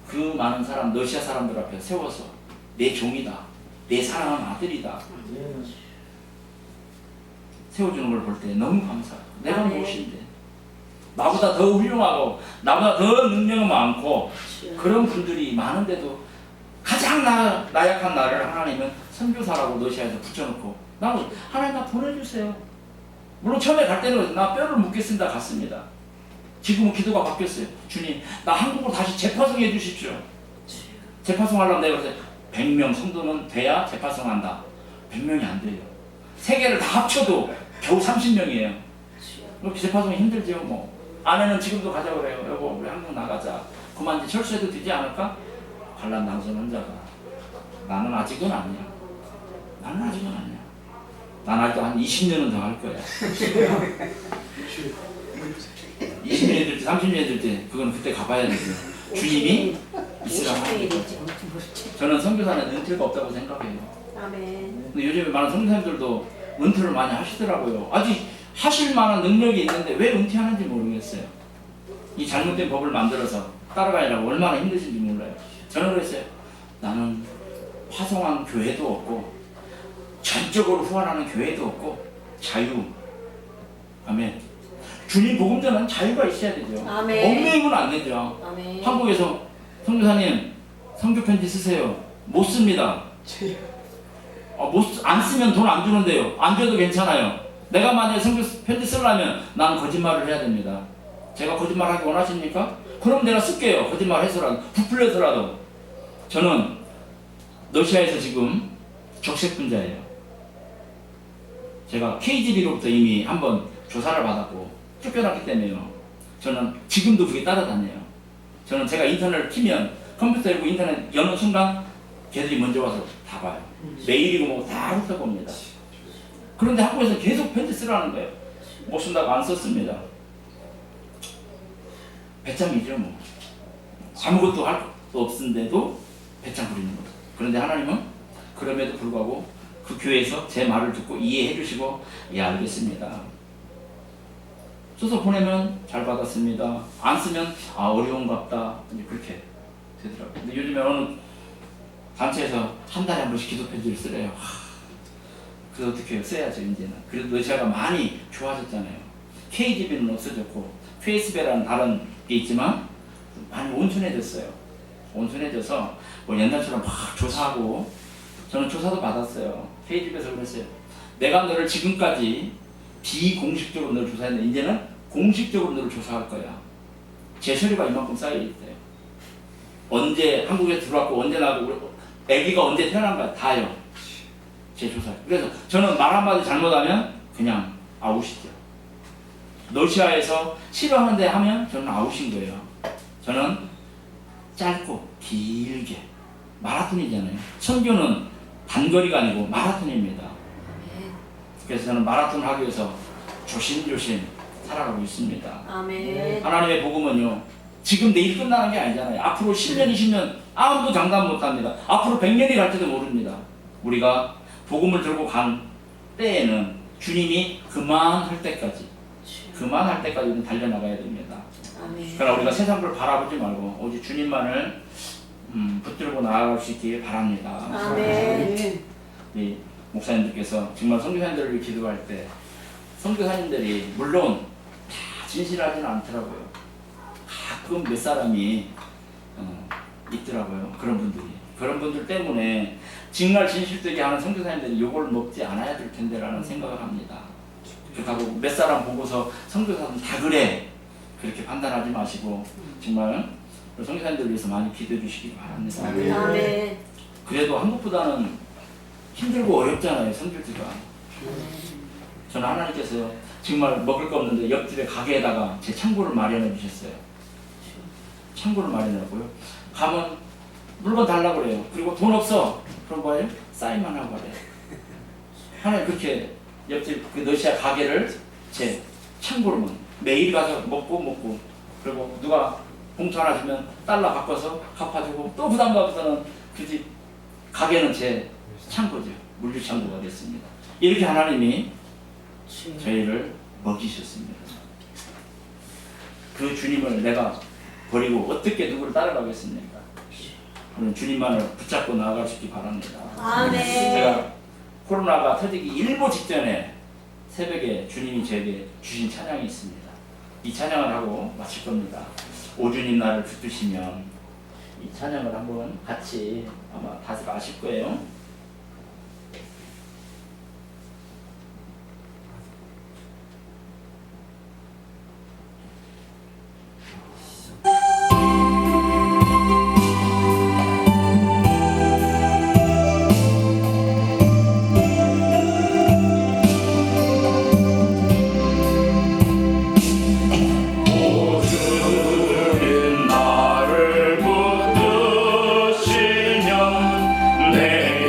그 많은 사람 러시아 사람들 앞에 세워서 내 종이다, 내 사랑하는 아들이다 세워주는 걸 볼 때 너무 감사해요. 내가 아멘. 무엇인데 나보다 더 훌륭하고 나보다 더 능력이 많고 그런 분들이 많은데도 가장 나약한 나를 하나님은 선교사라고 러시아에서 붙여놓고 나는 하나님 나 보내주세요. 물론 처음에 갈 때는 나 뼈를 묻겠습니다 갔습니다. 지금은 기도가 바뀌었어요. 주님 나 한국으로 다시 재파송해 주십시오. 재파송 하려면 내가 그래서 100명 성도는 돼야 재파송한다. 100명이 안 돼요. 세 개를 다 합쳐도 겨우 30명이에요. 그렇게 재파송이 힘들죠. 뭐 아내는 지금도 가자 그래요. 여보 우리 한국 나가자. 그만 이제 철수해도 되지 않을까? 반란 당선 혼자가 나는 아직은 아니야. 나는 아직은 아니야. 난 아직도 한 20년은 더 할 거야. 20년이 될지 30년이 될지 그건 그때 가봐야 되죠. 주님이 있으라고 합니다. 저는 선교사는 은퇴가 없다고 생각해요. 아멘. 근데 요즘에 많은 선교사님들도 은퇴를 많이 하시더라고요. 아직 하실 만한 능력이 있는데 왜 은퇴하는지 모르겠어요. 이 잘못된 법을 만들어서 따라가려고 얼마나 힘드신지 몰라요. 저는 그랬어요. 나는 화성한 교회도 없고 전적으로 후원하는 교회도 없고 자유. 아멘. 주님 복음 전하는 자유가 있어야 되죠. 아멘. 얽매이면 안 되죠. 아멘. 한국에서 선교사님 선교 편지 쓰세요. 못 씁니다. 안 쓰면 돈 안 주는데요. 안 줘도 괜찮아요. 내가 만약에 선교 편지 쓰려면 난 거짓말을 해야 됩니다. 제가 거짓말하기 원하십니까? 그럼 내가 쓸게요. 거짓말해서라도 부풀려서라도. 저는 러시아에서 지금 적색분자예요. 제가 KGB로부터 이미 한번 조사를 받았고 쫓겨났기 때문에요. 저는 지금도 그게 따라다녀요. 저는 제가 인터넷을 키면 컴퓨터 열고 인터넷 여는 순간 걔들이 먼저 와서 다 봐요. 메일이고 뭐 다 훑어봅니다. 그런데 한국에서 계속 편지 쓰라는 거예요. 못 쓴다고 안 썼습니다. 배짱이죠 뭐. 아무것도 할 것도 없는데도 배짱 부리는 거죠. 그런데 하나님은 그럼에도 불구하고 그 교회에서 제 말을 듣고 이해해 주시고 예 알겠습니다. 써서 보내면 잘 받았습니다. 안 쓰면 어려운갑다. 이제 그렇게 되더라고요. 근데 요즘에 어느 단체에서 한 달에 한 번씩 기도 편지를 쓰래요. 그래서 어떻게 해요? 써야죠 이제는. 그래도 러시아가 많이 좋아졌잖아요. KGB는 없어졌고 페이스베라는 다른 게 있지만 많이 온순해졌어요. 온순해져서 뭐 옛날처럼 막 조사하고 저는 조사도 받았어요. KGB에서 그랬어요. 내가 너를 지금까지 비공식적으로 너를 조사했는데 이제는 공식적으로 너를 조사할 거야. 제 서류가 이만큼 쌓여있대요. 언제 한국에 들어왔고 언제 나가고 애기가 언제 태어난 거야 다요. 제 조사. 그래서 저는 말 한마디 잘못하면 그냥 아웃이죠. 러시아에서 싫어하는데 하면 저는 아웃인 거예요. 저는 짧고 길게 마라톤이잖아요. 선교는 단거리가 아니고 마라톤입니다. 그래서 저는 마라톤을 하기 위해서 조심조심 살아가고 있습니다. 아멘. 하나님의 복음은요 지금 내일 끝나는 게 아니잖아요. 앞으로 10년, 20년 아무도 장담 못합니다. 앞으로 100년이 갈지도 모릅니다. 우리가 복음을 들고 간 때에는 주님이 그만할 때까지 우리는 달려나가야 됩니다. 아멘. 그러나 우리가 세상 걸 바라보지 말고 오직 주님만을 붙들고 나아갈 수 있길 바랍니다. 아멘. 우리 목사님들께서 정말 선교사님들을 위해 기도할 때 선교사님들이 물론 다 진실하지는 않더라고요. 가끔 몇 사람이 있더라고요. 그런 분들 때문에 정말 진실되게 하는 선교사님들이 욕을 먹지 않아야 될 텐데라는 생각을 합니다. 그렇다고 몇 사람 보고서 선교사는 다 그래 그렇게 판단하지 마시고 정말 선교사님들을 위해서 많이 기도해 주시기 바랍니다. 아멘. 그래도 한국보다는 힘들고 어렵잖아요, 선교지가. 저는 하나님께서 정말 먹을 거 없는데 옆집에 가게에다가 제 창고를 마련해 주셨어요. 창고를 마련하고요. 가면 물건 달라고 그래요. 그리고 돈 없어. 그럼 뭐예요? 사인만 하고 가래요. 하나님 그렇게 옆집 그 러시아 가게를 제 창고로만 매일 가서 먹고 그리고 누가 봉투 하나 주면 달러 바꿔서 갚아주고 또 부담 가면서는 그 집 가게는 제 창고죠. 물류 창고가 됐습니다. 이렇게 하나님이 저희를 먹이셨습니다. 그 주님을 내가 버리고 어떻게 누구를 따라가겠습니까? 오늘 주님만을 붙잡고 나아갈 수 있기 바랍니다. 아멘. 제가 코로나가 터지기 일보 직전에 새벽에 주님이 저에게 주신 찬양이 있습니다. 이 찬양을 하고 마칠 겁니다. 오 주님 나를 붙드시면 이 찬양을 한번 같이 아마 다들 아실 거예요. 나를 붙드시면 내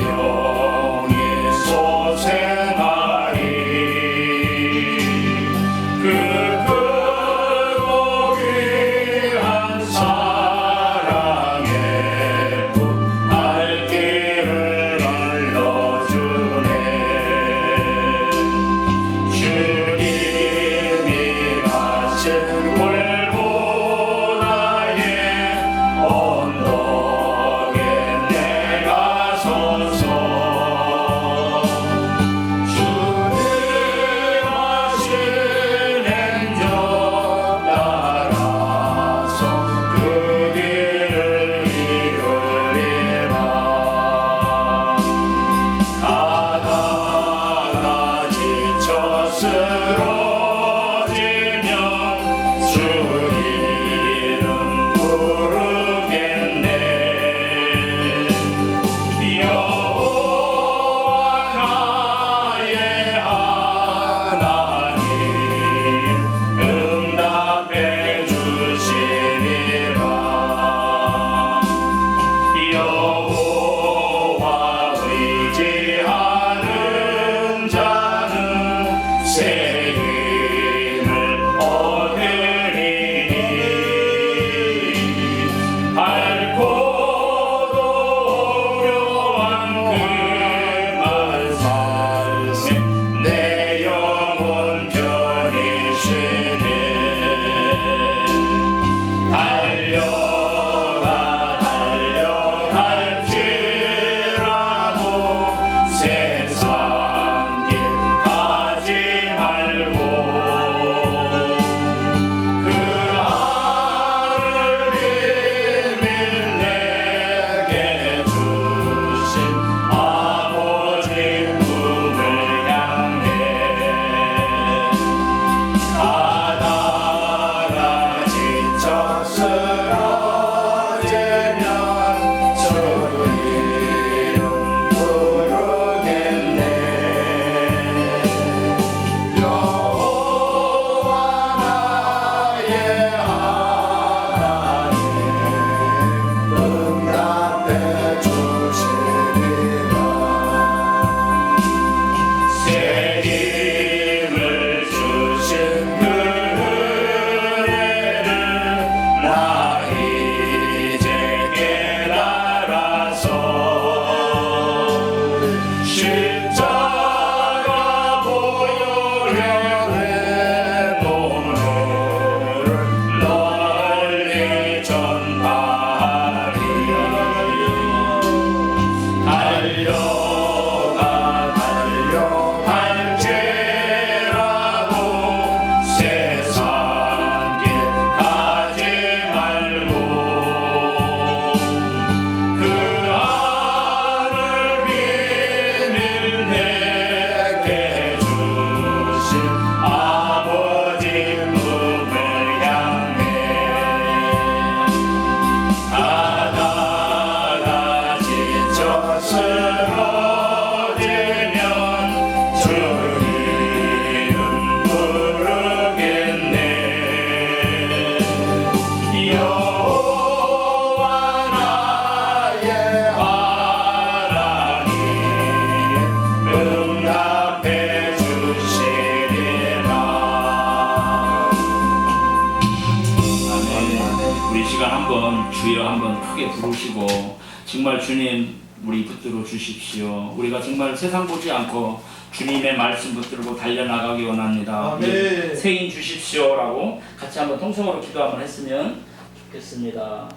우리 시간 한번 주여 한번 크게 부르시고 정말 주님 우리 붙들어 주십시오. 우리가 정말 세상 보지 않고 주님의 말씀 붙들고 달려나가기 원합니다. 아멘. 세인 주십시오라고 같이 한번 통성으로 기도 한번 했으면 좋겠습니다.